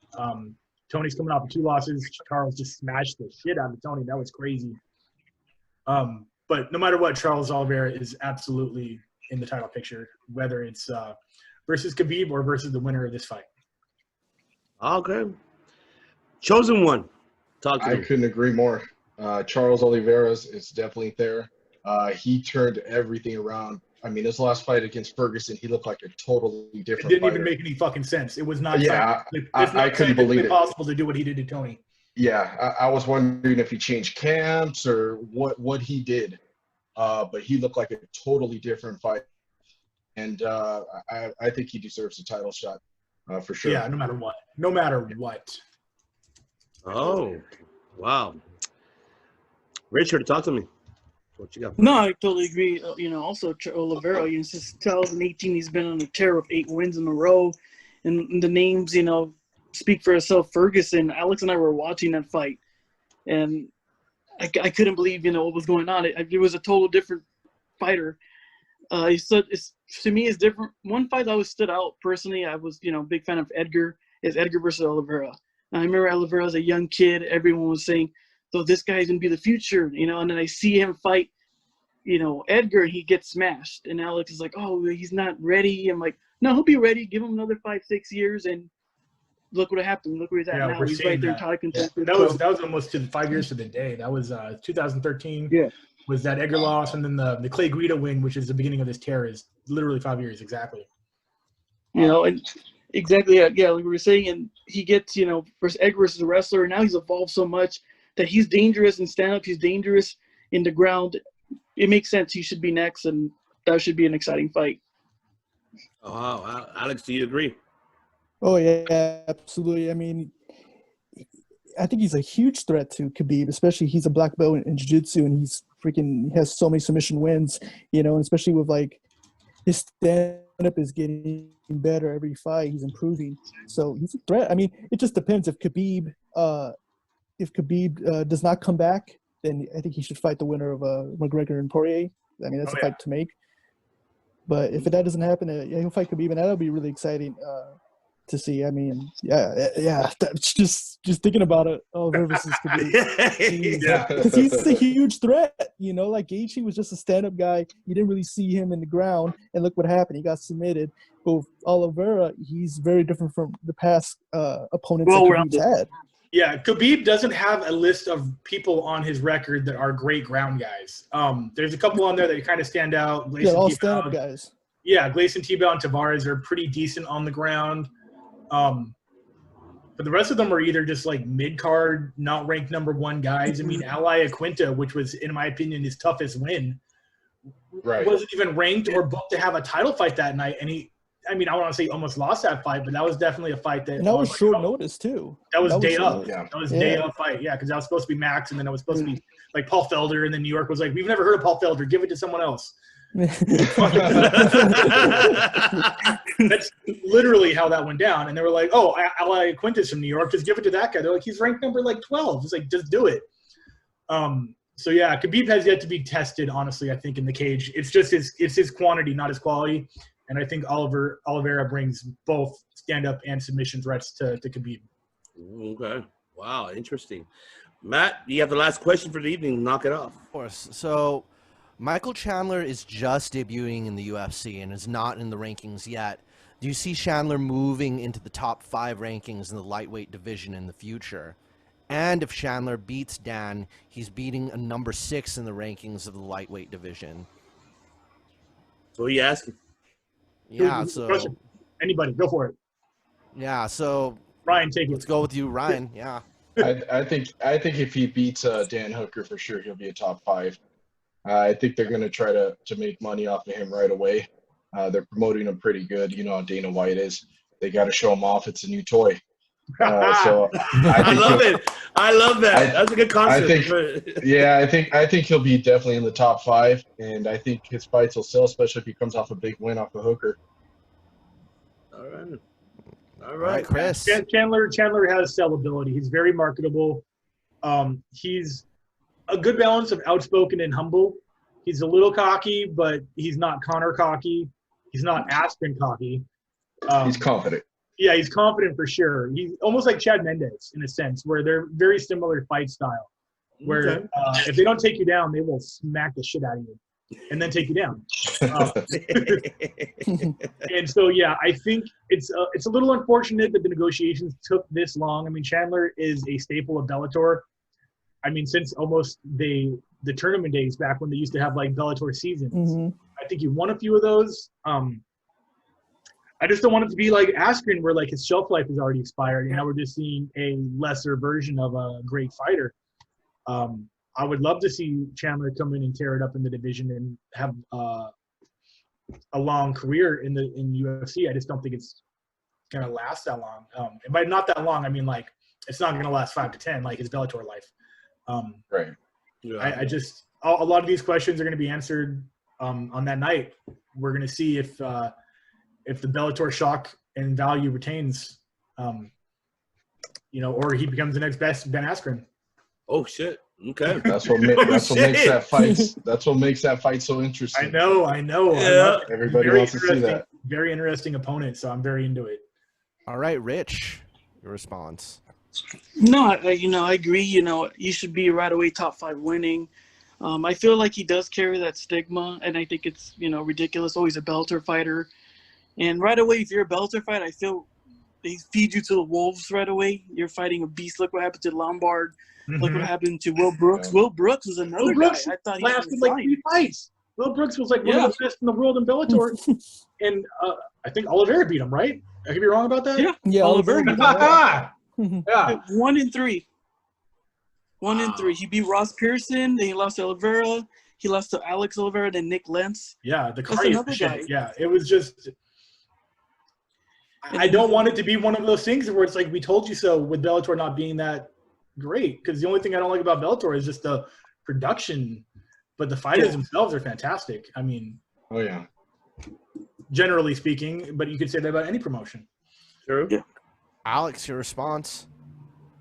[SPEAKER 6] Tony's coming off of 2 losses. Charles just smashed the shit out of Tony. That was crazy. But no matter what, Charles Oliveira is absolutely in the title picture, whether it's versus Khabib or versus the winner of this fight.
[SPEAKER 1] Okay. Chosen one. Talk to
[SPEAKER 3] I
[SPEAKER 1] me.
[SPEAKER 3] couldn't agree more. Charles Oliveira is definitely there. He turned everything around. I mean, his last fight against Ferguson, he looked like a totally different
[SPEAKER 6] It didn't
[SPEAKER 3] fighter.
[SPEAKER 6] even make any fucking sense. It was not.
[SPEAKER 3] Yeah,
[SPEAKER 6] it's
[SPEAKER 3] I
[SPEAKER 6] not
[SPEAKER 3] couldn't believe it.
[SPEAKER 6] possible to do what he did to Tony.
[SPEAKER 3] Yeah, I was wondering if he changed camps or what he did. But he looked like a totally different fight. And I think he deserves a title shot for sure.
[SPEAKER 6] Yeah, no matter what. No matter what.
[SPEAKER 1] Oh, wow. Richard, talk to me. What you got?
[SPEAKER 4] No, I totally agree. Also Olivera, since 2018, he's been on a tear of 8 wins in a row, and the names, speak for itself. Ferguson, Alex and I were watching that fight, and I couldn't believe, what was going on. It was a total different fighter. To me, it's different. One fight that always stood out personally, I was, big fan of Edgar, is Edgar versus Olivera. I remember Olivera as a young kid, everyone was saying, so this guy's going to be the future, and then I see him fight, Edgar, he gets smashed. And Alex is like, oh, he's not ready. I'm like, no, he'll be ready. Give him another 5-6 years, and look what happened. Look where he's at now. He's right there, title contender.
[SPEAKER 6] That was almost 5 years to the day. That was 2013.
[SPEAKER 4] Yeah.
[SPEAKER 6] Was that Edgar loss, and then the Clay Guida win, which is the beginning of this tear, is literally 5 years exactly.
[SPEAKER 4] And exactly, yeah, like we were saying, and he gets, versus Edgar versus a wrestler, and now he's evolved so much that he's dangerous in stand-up, he's dangerous in the ground. It makes sense. He should be next, and that should be an exciting fight.
[SPEAKER 1] Oh, wow. Alex, do you agree?
[SPEAKER 5] Oh, yeah, absolutely. I mean, I think he's a huge threat to Khabib, especially he's a black belt in jiu-jitsu, and he has so many submission wins, and especially with, his stand-up is getting better every fight. He's improving. So he's a threat. I mean, it just depends if Khabib does not come back, then I think he should fight the winner of McGregor and Poirier. I mean, that's a fight to make. But if that doesn't happen, he'll fight Khabib, and that'll be really exciting to see. I mean, yeah. That's just thinking about it. Oh, versus Khabib.
[SPEAKER 6] Yeah.
[SPEAKER 5] Because he's a huge threat. You know, like Gaethje was just a stand-up guy. You didn't really see him in the ground, and look what happened. He got submitted. But with Olivera, he's very different from the past opponents that Khabib's had.
[SPEAKER 6] Yeah, Khabib doesn't have a list of people on his record that are great ground guys. There's a couple on there that kind of stand out.
[SPEAKER 5] All stand-up guys.
[SPEAKER 6] Yeah, Gleison, Tebow, and Tavares are pretty decent on the ground. But the rest of them are either just like mid-card, not ranked number 1 guys. I mean, Ally Aquinta, which was, in my opinion, his toughest win, wasn't even ranked or booked to have a title fight that night. And I want to say almost lost that fight, but that was definitely a fight that.
[SPEAKER 5] And that was short notice too.
[SPEAKER 6] That was day up. Yeah. That was day up fight. Yeah, because that was supposed to be Max, and then it was supposed to be like Paul Felder, and then New York was like, we've never heard of Paul Felder. Give it to someone else. That's literally how that went down. And they were like, oh, Ally Quintus from New York, just give it to that guy. They're like, he's ranked number like 12. It's like, just do it. So yeah, Khabib has yet to be tested, honestly, I think, in the cage. It's just his quantity, not his quality. And I think Olivera brings both stand-up and submission threats to Khabib.
[SPEAKER 1] Okay. Wow, interesting. Matt, you have the last question for the evening. Knock it off.
[SPEAKER 2] Of course. So Michael Chandler is just debuting in the UFC and is not in the rankings yet. Do you see Chandler moving into the top 5 rankings in the lightweight division in the future? And if Chandler beats Dan, he's beating a number 6 in the rankings of the lightweight division.
[SPEAKER 1] So you asking?
[SPEAKER 2] Yeah, so
[SPEAKER 6] anybody, go for it.
[SPEAKER 2] Yeah, so
[SPEAKER 6] Ryan, take it.
[SPEAKER 2] Let's go with you, Ryan. Yeah.
[SPEAKER 3] I think if he beats Dan Hooker, for sure he'll be a top 5. I think they're going to try to make money off of him right away. They're promoting him pretty good. You know how Dana White is. They got to show him off. It's a new toy. So
[SPEAKER 1] I love it. I love that. That's a good concept.
[SPEAKER 3] I think he'll be definitely in the top 5, and I think his fights will sell, especially if he comes off a big win off the Hooker.
[SPEAKER 1] All right,
[SPEAKER 2] Chris.
[SPEAKER 6] Chandler has sellability. He's very marketable. He's a good balance of outspoken and humble. He's a little cocky, but he's not Connor cocky. He's not Askren cocky.
[SPEAKER 3] He's confident.
[SPEAKER 6] Yeah, he's confident for sure. He's almost like Chad Mendes in a sense, where they're very similar fight style. Where if they don't take you down, they will smack the shit out of you and then take you down. And so, yeah, I think it's a little unfortunate that the negotiations took this long. I mean, Chandler is a staple of Bellator. I mean, since almost the tournament days back when they used to have like Bellator seasons.
[SPEAKER 5] Mm-hmm.
[SPEAKER 6] I think he won a few of those. I just don't want it to be like Askren, where like his shelf life is already expired, and now we're just seeing a lesser version of a great fighter. I would love to see Chandler come in and tear it up in the division and have a long career in UFC. I just don't think it's gonna last that long. And by not that long, I mean like it's not gonna last 5 to 10 like his Bellator life.
[SPEAKER 3] Right.
[SPEAKER 6] Yeah. I just a lot of these questions are gonna be answered on that night. We're gonna see if the Bellator shock and value retains, or he becomes the next best Ben Askren.
[SPEAKER 1] Oh shit! Okay,
[SPEAKER 3] that's what makes that fight. That's what makes that fight so interesting.
[SPEAKER 6] I know.
[SPEAKER 1] Yeah.
[SPEAKER 3] Everybody wants to see that.
[SPEAKER 6] Very interesting opponent, so I'm very into it.
[SPEAKER 2] All right, Rich, your response.
[SPEAKER 4] No, I agree. You should be right away top 5 winning. I feel like he does carry that stigma, and I think it's ridiculous. Oh, he's a Bellator fighter. And right away, if you're a Bellator fighter, I feel they feed you to the wolves right away. You're fighting a beast. Look what happened to Lombard. Mm-hmm. Look what happened to Will Brooks. Yeah. Will Brooks was another guy. I thought he
[SPEAKER 6] lasted like 3 fights. Will Brooks was like one of the best in the world in Bellator. And I think Olivera beat him, right? I could be wrong about that?
[SPEAKER 4] Yeah, Olivera beat
[SPEAKER 6] him. Yeah.
[SPEAKER 4] 1 in 3. 1 in 3. He beat Ross Pearson. Then he lost to Olivera. He lost to Alex Olivera, then Nick Lentz.
[SPEAKER 6] Yeah, the cardio shit. Yeah, it was just – I don't want it to be one of those things where it's like we told you so with Bellator not being that great, because the only thing I don't like about Bellator is just the production, but the fighters themselves are fantastic. I mean, generally speaking, but you could say that about any promotion.
[SPEAKER 1] True.
[SPEAKER 2] Yeah. Alex, your response?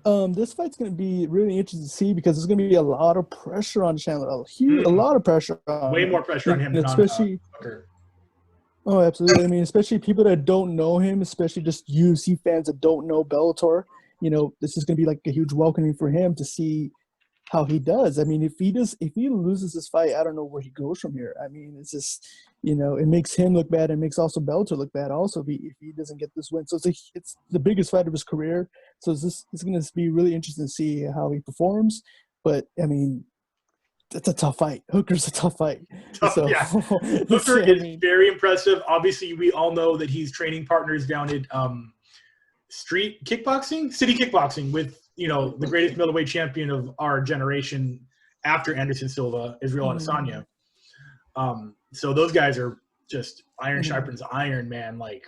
[SPEAKER 5] This fight's going to be really interesting to see because there's going to be a lot of pressure on Chandler. A lot of pressure on
[SPEAKER 6] Way more pressure on him than
[SPEAKER 5] especially
[SPEAKER 6] on Hooker.
[SPEAKER 5] Oh, absolutely. I mean, especially people that don't know him, especially just UFC fans that don't know Bellator. This is going to be like a huge welcoming for him to see how he does. I mean, if he loses this fight, I don't know where he goes from here. I mean, it's just, it makes him look bad and makes also Bellator look bad also if he doesn't get this win. So it's the biggest fight of his career. So it's going to be really interesting to see how he performs. But I mean, it's a tough fight. Hooker's a tough fight. So,
[SPEAKER 6] yeah. Hooker is very impressive. Obviously, we all know that he's training partners down at city kickboxing with, the greatest middleweight champion of our generation after Anderson Silva, Israel Adesanya. So those guys are just iron sharpens iron, man. Like,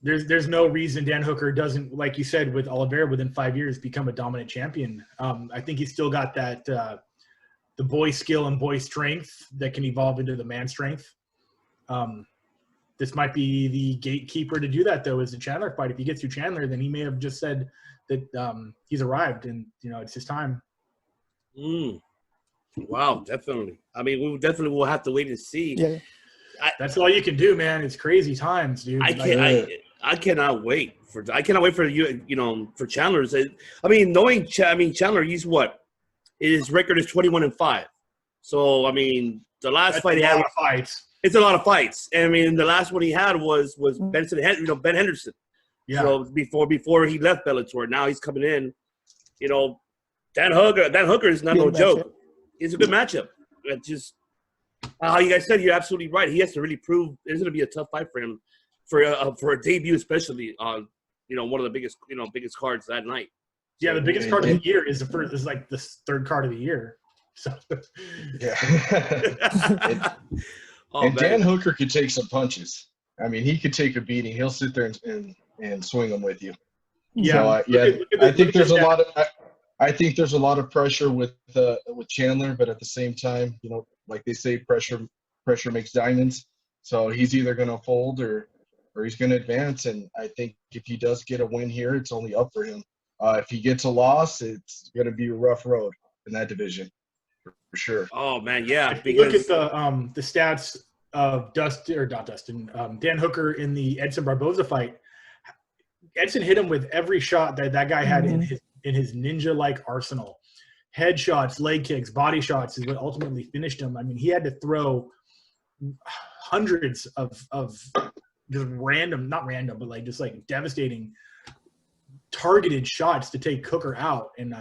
[SPEAKER 6] there's no reason Dan Hooker doesn't, like you said, with Olivera within 5 years, become a dominant champion. I think he's still got that the boy skill and boy strength that can evolve into the man strength. This might be the gatekeeper to do that, though, is the Chandler fight. If he gets through Chandler, then he may have just said that he's arrived and, it's his time.
[SPEAKER 1] Wow, definitely. I mean, we definitely will have to wait and see.
[SPEAKER 5] Yeah.
[SPEAKER 6] That's all you can do, man. It's crazy times, dude.
[SPEAKER 1] I cannot wait for for Chandler's. I mean, knowing Chandler, he's what? His record is 21-5. So I mean, the last fight he had, it's a lot of fights. And I mean, the last one he had was Ben Henderson.
[SPEAKER 6] Yeah.
[SPEAKER 1] So before he left Bellator, now he's coming in. Dan Hooker is not no joke. It's a good matchup. It's just how you guys said, you're absolutely right. He has to really prove it's going to be a tough fight for him for a debut, especially on one of the biggest cards that night.
[SPEAKER 6] Yeah, the biggest card of the year is like the third card of the year. So
[SPEAKER 3] yeah. and Dan Hooker could take some punches. I mean, he could take a beating. He'll sit there and swing them with you.
[SPEAKER 6] Yeah,
[SPEAKER 3] so, I think there's a lot of pressure with Chandler, but at the same time, like they say, pressure makes diamonds. So he's either going to fold or he's going to advance. And I think if he does get a win here, it's only up for him. If he gets a loss, it's going to be a rough road in that division for sure.
[SPEAKER 1] Oh man, yeah.
[SPEAKER 6] If you look at the stats of Dan Hooker in the Edson Barboza fight, Edson hit him with every shot that guy had in his ninja-like arsenal. Headshots, leg kicks, body shots is what ultimately finished him. I mean, he had to throw hundreds of just devastating targeted shots to take Hooker out. And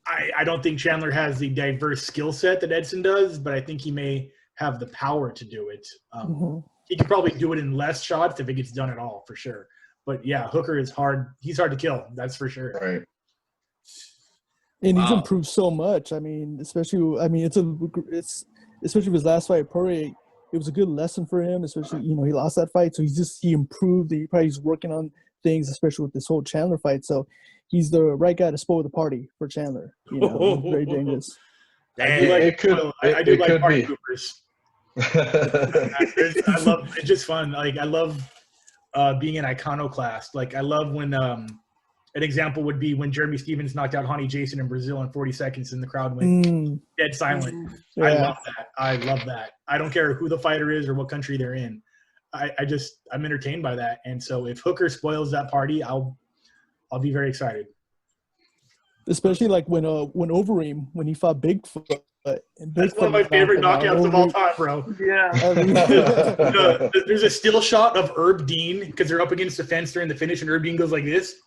[SPEAKER 6] I don't think Chandler has the diverse skill set that Edson does, but I think he may have the power to do it. He could probably do it in less shots if it gets done at all, for sure. But yeah, Hooker is hard. He's hard to kill. That's for sure.
[SPEAKER 3] Right.
[SPEAKER 5] And he's improved so much. I mean, especially with his last fight, Poirier. It was a good lesson for him, especially, he lost that fight. So he improved. He's working on things, especially with this whole Chandler fight. So he's the right guy to spoil the party for Chandler. Very dangerous.
[SPEAKER 6] I do like party poopers. I love it's just fun. Like, I love being an iconoclast. Like, I love when an example would be when Jeremy Stevens knocked out Honey Jason in Brazil in 40 seconds and the crowd went dead silent. Yeah. I love that. I don't care who the fighter is or what country they're in. I'm entertained by that. And so if Hooker spoils that party, I'll be very excited.
[SPEAKER 5] Especially like when Overeem, when he fought Bigfoot.
[SPEAKER 6] That's one of my favorite knockouts of all time, bro.
[SPEAKER 4] Yeah.
[SPEAKER 6] There's a still shot of Herb Dean because they're up against the fence during the finish, and Herb Dean goes like this.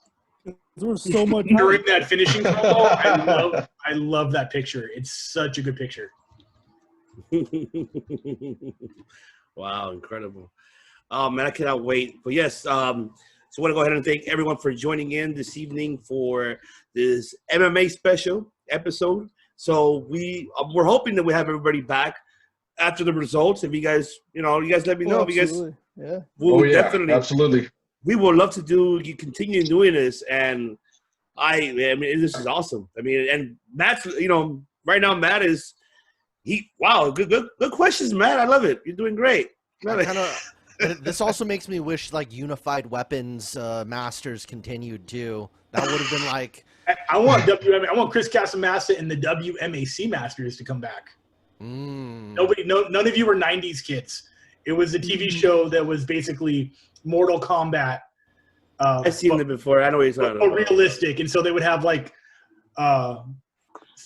[SPEAKER 5] There was so much
[SPEAKER 6] during that finishing promo. I love that picture. It's such a good picture.
[SPEAKER 1] Wow, incredible. Oh man, I cannot wait. But yes, so I want to go ahead and thank everyone for joining in this evening for this MMA special episode. So we're hoping that we have everybody back after the results. If you guys, you guys let me know.
[SPEAKER 5] Absolutely.
[SPEAKER 1] Definitely,
[SPEAKER 3] absolutely.
[SPEAKER 1] We would love to continue doing this, and I mean, this is awesome. I mean, and Matt's, right now Matt is good questions, Matt. I love it. You're doing great.
[SPEAKER 2] This also makes me wish like Unified Weapons Masters continued too. That would have been like.
[SPEAKER 6] I want Chris Casamassa and the WMAC Masters to come back.
[SPEAKER 2] None
[SPEAKER 6] None of you were '90s kids. It was a TV show that was basically Mortal Kombat.
[SPEAKER 1] I've seen it before. I know what you're talking
[SPEAKER 6] But
[SPEAKER 1] about.
[SPEAKER 6] realistic, and so they would have like Mortal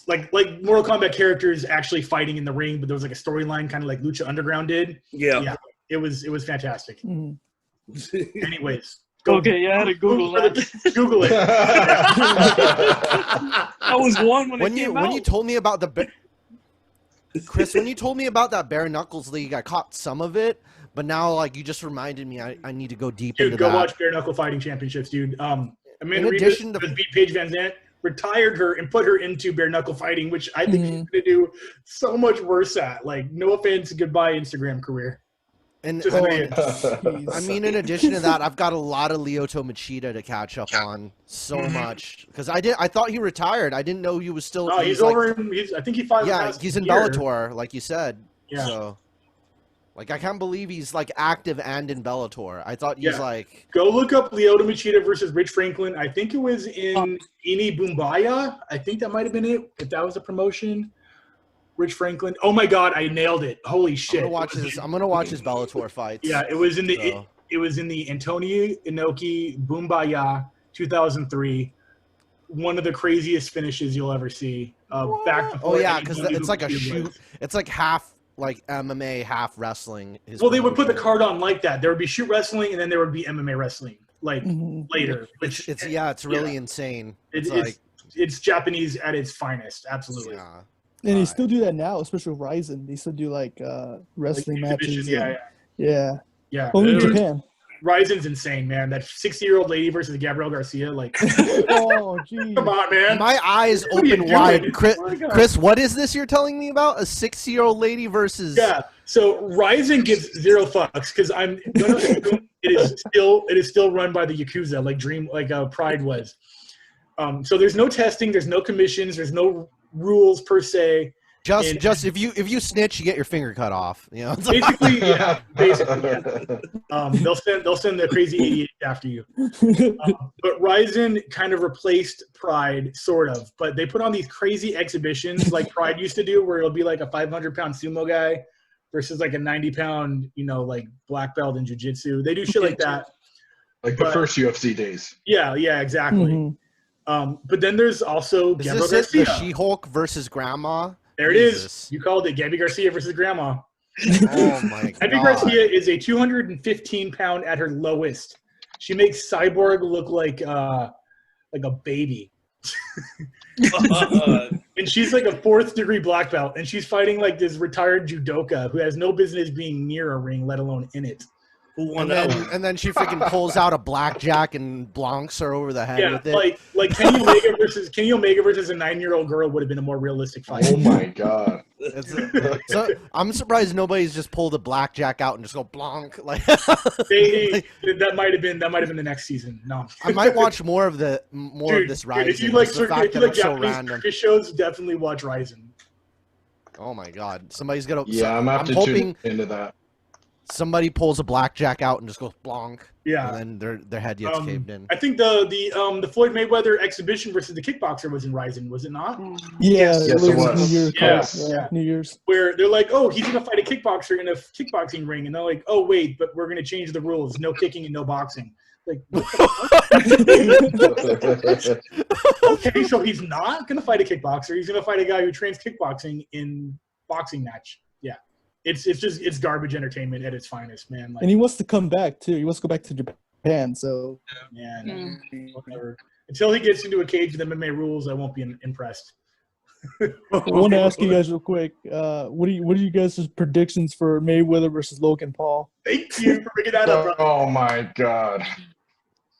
[SPEAKER 6] Kombat characters actually fighting in the ring, but there was like a storyline, kind of like Lucha Underground did.
[SPEAKER 1] Yeah.
[SPEAKER 6] It was fantastic.
[SPEAKER 5] Mhm.
[SPEAKER 6] Anyways,
[SPEAKER 4] Okay, yeah, I had to Google that.
[SPEAKER 6] Google it.
[SPEAKER 4] I was one when it
[SPEAKER 2] When
[SPEAKER 4] came out.
[SPEAKER 2] you told me about Chris, when you told me about that bare knuckles league, I caught some of it, but now like you just reminded me, I need to go deep
[SPEAKER 6] Dude,
[SPEAKER 2] into
[SPEAKER 6] go
[SPEAKER 2] that.
[SPEAKER 6] watch Bare Knuckle Fighting Championships, dude. Amanda
[SPEAKER 2] In
[SPEAKER 6] Rivas
[SPEAKER 2] addition to-
[SPEAKER 6] beat Paige Van Zandt, retired her, and put her into bare knuckle fighting, which I think she's going to do so much worse at. Like, no offense, goodbye Instagram career.
[SPEAKER 2] And
[SPEAKER 6] Just saying.
[SPEAKER 5] Jeez.
[SPEAKER 2] I mean, in addition to that, I've got a lot of Lyoto Machida to catch up on. So much because I thought he retired. I didn't know he was still.
[SPEAKER 6] No, he's
[SPEAKER 2] like,
[SPEAKER 6] over. I think he fought.
[SPEAKER 2] Yeah,
[SPEAKER 6] last
[SPEAKER 2] he's in
[SPEAKER 6] year.
[SPEAKER 2] Bellator, like you said.
[SPEAKER 6] Yeah.
[SPEAKER 2] So, like, I can't believe he's like active and in Bellator. I thought he's
[SPEAKER 6] Yeah.
[SPEAKER 2] like.
[SPEAKER 6] Go look up Lyoto Machida versus Rich Franklin. I think it was in Ini Bumbaya. I think that might have been it. If that was a promotion, Rich Franklin. Oh my God, I nailed it! Holy shit!
[SPEAKER 2] I'm gonna watch his Bellator fights.
[SPEAKER 6] Yeah, it was in the
[SPEAKER 2] So.
[SPEAKER 6] it was in the Antonio Inoki Bumbaya 2003. One of the craziest finishes you'll ever see. Back before
[SPEAKER 2] Oh yeah,
[SPEAKER 6] anybody
[SPEAKER 2] because
[SPEAKER 6] knew
[SPEAKER 2] it's
[SPEAKER 6] who
[SPEAKER 2] like a
[SPEAKER 6] he
[SPEAKER 2] shoot.
[SPEAKER 6] was.
[SPEAKER 2] It's like half like MMA, half wrestling.
[SPEAKER 6] Well, they would put the card on like that. There would be shoot wrestling, and then there would be MMA wrestling like
[SPEAKER 5] Mhm.
[SPEAKER 6] later. Which
[SPEAKER 2] It's really insane.
[SPEAKER 6] it's
[SPEAKER 2] like
[SPEAKER 6] it's Japanese at its finest. Absolutely.
[SPEAKER 2] yeah.
[SPEAKER 5] And they still do that now, especially with Ryzen. They still do like wrestling
[SPEAKER 6] Like,
[SPEAKER 5] matches.
[SPEAKER 6] exhibition,
[SPEAKER 5] Yeah.
[SPEAKER 6] yeah.
[SPEAKER 5] Only in
[SPEAKER 6] Dude,
[SPEAKER 5] Japan.
[SPEAKER 6] Ryzen's insane, man. That 60-year-old lady versus Gabrielle Garcia, like,
[SPEAKER 5] Oh, geez.
[SPEAKER 6] come on, man.
[SPEAKER 2] My eyes
[SPEAKER 6] What are you
[SPEAKER 2] open
[SPEAKER 6] doing?
[SPEAKER 2] wide. Chris,
[SPEAKER 6] Oh my God.
[SPEAKER 2] Chris, what is this you're telling me about? A 60-year-old lady versus?
[SPEAKER 6] Yeah. So Ryzen gives zero fucks because I'm gonna assume it is still run by the Yakuza, like Pride was. So there's no testing, there's no commissions, there's no rules per se.
[SPEAKER 2] Just if you snitch, you get your finger cut off. You know. It's like-
[SPEAKER 6] Basically, yeah. They'll send the crazy idiot after you. But Ryzen kind of replaced Pride, sort of. But they put on these crazy exhibitions like Pride used to do, where it'll be like a 500-pound sumo guy versus like a 90-pound, like black belt in jiu-jitsu. They do shit like that.
[SPEAKER 3] Like the first UFC days.
[SPEAKER 6] Yeah, exactly.
[SPEAKER 5] Mhm.
[SPEAKER 6] But then there's also
[SPEAKER 2] Is
[SPEAKER 6] Gabriel
[SPEAKER 2] this it? The
[SPEAKER 6] Garcia.
[SPEAKER 2] She-Hulk versus Grandma?
[SPEAKER 6] There it is.
[SPEAKER 2] Jesus.
[SPEAKER 6] You called it. Gabby Garcia versus Grandma.
[SPEAKER 2] Oh my
[SPEAKER 6] Gabby
[SPEAKER 2] god.
[SPEAKER 6] Garcia is a 215-pound at her lowest. She makes Cyborg look like a baby. And she's like a 4th-degree black belt, and she's fighting like this retired judoka who has no business being near a ring, let alone in it.
[SPEAKER 1] Who won
[SPEAKER 2] And
[SPEAKER 1] that
[SPEAKER 2] then,
[SPEAKER 1] one?
[SPEAKER 2] and then she freaking pulls out a blackjack and blonks her over the head
[SPEAKER 6] Yeah,
[SPEAKER 2] with it.
[SPEAKER 6] like Kenny Omega versus a 9-year-old girl would have been a more realistic fight.
[SPEAKER 3] Oh my god.
[SPEAKER 2] So I'm surprised nobody's just pulled a blackjack out and just go blonk. Like
[SPEAKER 6] That might have been the next season. No,
[SPEAKER 2] I might watch more of this Rising.
[SPEAKER 6] If you like,
[SPEAKER 2] just the fact that it's so
[SPEAKER 6] Japanese
[SPEAKER 2] random.
[SPEAKER 6] circus shows, definitely watch Rising.
[SPEAKER 2] Oh my god! Somebody's gonna.
[SPEAKER 3] Yeah, I'm
[SPEAKER 2] I'm
[SPEAKER 3] have to
[SPEAKER 2] hoping
[SPEAKER 3] tune into that.
[SPEAKER 2] somebody pulls a blackjack out and just goes blonk.
[SPEAKER 6] Yeah.
[SPEAKER 2] And then their head gets caved in.
[SPEAKER 6] I think the Floyd Mayweather exhibition versus the kickboxer was in Rising, was it not?
[SPEAKER 5] Yeah,
[SPEAKER 3] Yes, it was.
[SPEAKER 5] New Year's.
[SPEAKER 6] Yes.
[SPEAKER 5] Yeah, New Year's.
[SPEAKER 6] Where they're like, oh, he's gonna fight a kickboxer in a kickboxing ring, and they're like, oh wait, but we're gonna change the rules: no kicking and no boxing. Like, okay, so he's not gonna fight a kickboxer. He's gonna fight a guy who trains kickboxing in boxing match. Yeah, it's garbage entertainment at its finest, man. Like,
[SPEAKER 5] And he wants to come back too. He wants to go back to Japan. So
[SPEAKER 6] man, whatever. Until he gets into a cage with MMA rules, I won't be impressed.
[SPEAKER 5] I want to ask you guys real quick. What are you guys' predictions for Mayweather versus Logan Paul?
[SPEAKER 6] Thank you for bringing that up, bro.
[SPEAKER 3] Oh my god.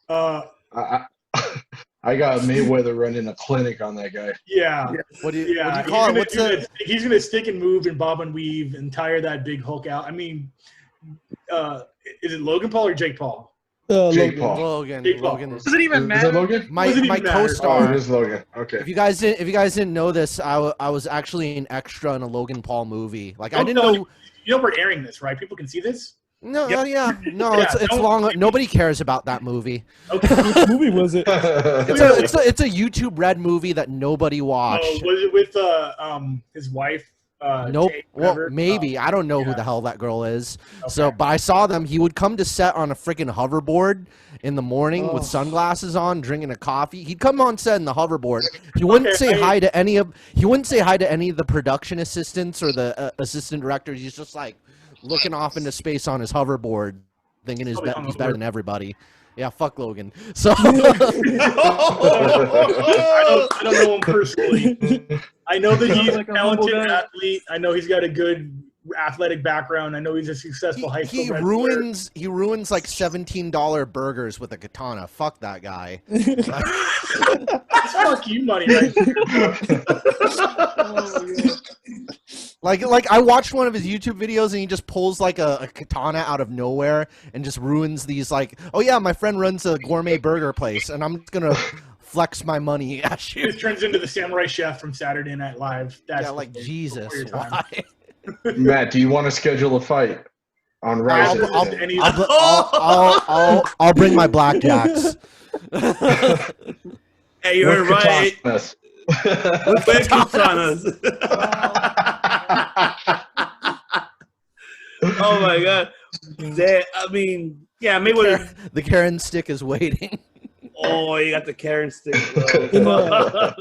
[SPEAKER 3] I got Mayweather running a clinic on that guy.
[SPEAKER 6] Yeah.
[SPEAKER 2] What do you
[SPEAKER 6] Yeah,
[SPEAKER 2] call it? What's the?
[SPEAKER 6] he's gonna stick and move and bob and weave and tire that big Hulk out. I mean, is it Logan Paul or Jake Paul?
[SPEAKER 3] Jake
[SPEAKER 5] Logan.
[SPEAKER 3] Paul.
[SPEAKER 2] Logan.
[SPEAKER 6] Jake Paul.
[SPEAKER 2] Logan.
[SPEAKER 4] Does it even
[SPEAKER 3] Is that
[SPEAKER 4] matter?
[SPEAKER 3] Logan?
[SPEAKER 2] My
[SPEAKER 6] Doesn't even matter.
[SPEAKER 3] Oh,
[SPEAKER 2] co-star.
[SPEAKER 3] it is Logan. Okay.
[SPEAKER 2] If you guys didn't know this, I was actually an extra in a Logan Paul movie. Like I
[SPEAKER 6] Oh,
[SPEAKER 2] didn't
[SPEAKER 6] no,
[SPEAKER 2] know.
[SPEAKER 6] You know we're airing this, right? People can see this.
[SPEAKER 2] No,
[SPEAKER 1] Yep.
[SPEAKER 2] yeah, no,
[SPEAKER 6] Yeah,
[SPEAKER 2] it's
[SPEAKER 6] don't-
[SPEAKER 2] long. Nobody cares about that movie.
[SPEAKER 6] Okay.
[SPEAKER 5] Which movie was it?
[SPEAKER 2] It's a YouTube Red movie that nobody watched.
[SPEAKER 6] Was it with his wife?
[SPEAKER 2] Nope.
[SPEAKER 6] Tay,
[SPEAKER 2] Well,
[SPEAKER 6] whatever.
[SPEAKER 2] maybe. I don't know who
[SPEAKER 6] yeah.
[SPEAKER 2] the hell that girl is. So,
[SPEAKER 6] Okay.
[SPEAKER 2] but I saw them. He would come to set on a freaking hoverboard in the morning with
[SPEAKER 5] Oh.
[SPEAKER 2] sunglasses on, drinking a coffee. He'd come on set in the hoverboard. He wouldn't
[SPEAKER 6] Okay,
[SPEAKER 2] say hi to any of. He wouldn't say hi to any of the production assistants or the assistant directors. He's just like looking off into space on his hoverboard, thinking he's
[SPEAKER 6] Probably
[SPEAKER 2] better than everybody. Yeah, fuck Logan. So.
[SPEAKER 6] I don't know him personally. I know that he's a
[SPEAKER 4] like a humble
[SPEAKER 6] talented
[SPEAKER 4] guy.
[SPEAKER 6] athlete. I know he's got a good athletic background. I know he's a successful high school
[SPEAKER 2] He
[SPEAKER 6] wrestler.
[SPEAKER 2] ruins like $17 burgers with a katana. Fuck that guy.
[SPEAKER 6] That's fuck you money right there.
[SPEAKER 2] Like I watched one of his YouTube videos and he just pulls like a katana out of nowhere and just ruins these like, oh yeah, my friend runs a gourmet burger place and I'm just gonna flex my money at you.
[SPEAKER 6] It turns into the samurai chef from Saturday Night Live. That's
[SPEAKER 2] Yeah, like
[SPEAKER 6] before
[SPEAKER 2] Jesus,
[SPEAKER 6] your time.
[SPEAKER 2] why?
[SPEAKER 3] Matt, do you want to schedule a fight on Rise?
[SPEAKER 2] I'll bring my blackjacks.
[SPEAKER 1] Hey, you heard it right.
[SPEAKER 3] Katanas.
[SPEAKER 1] With katanas. Oh my god. I mean, yeah, Mayweather.
[SPEAKER 2] The Karen stick is waiting.
[SPEAKER 1] Oh, you got the Karen stick,
[SPEAKER 5] In,
[SPEAKER 1] bro.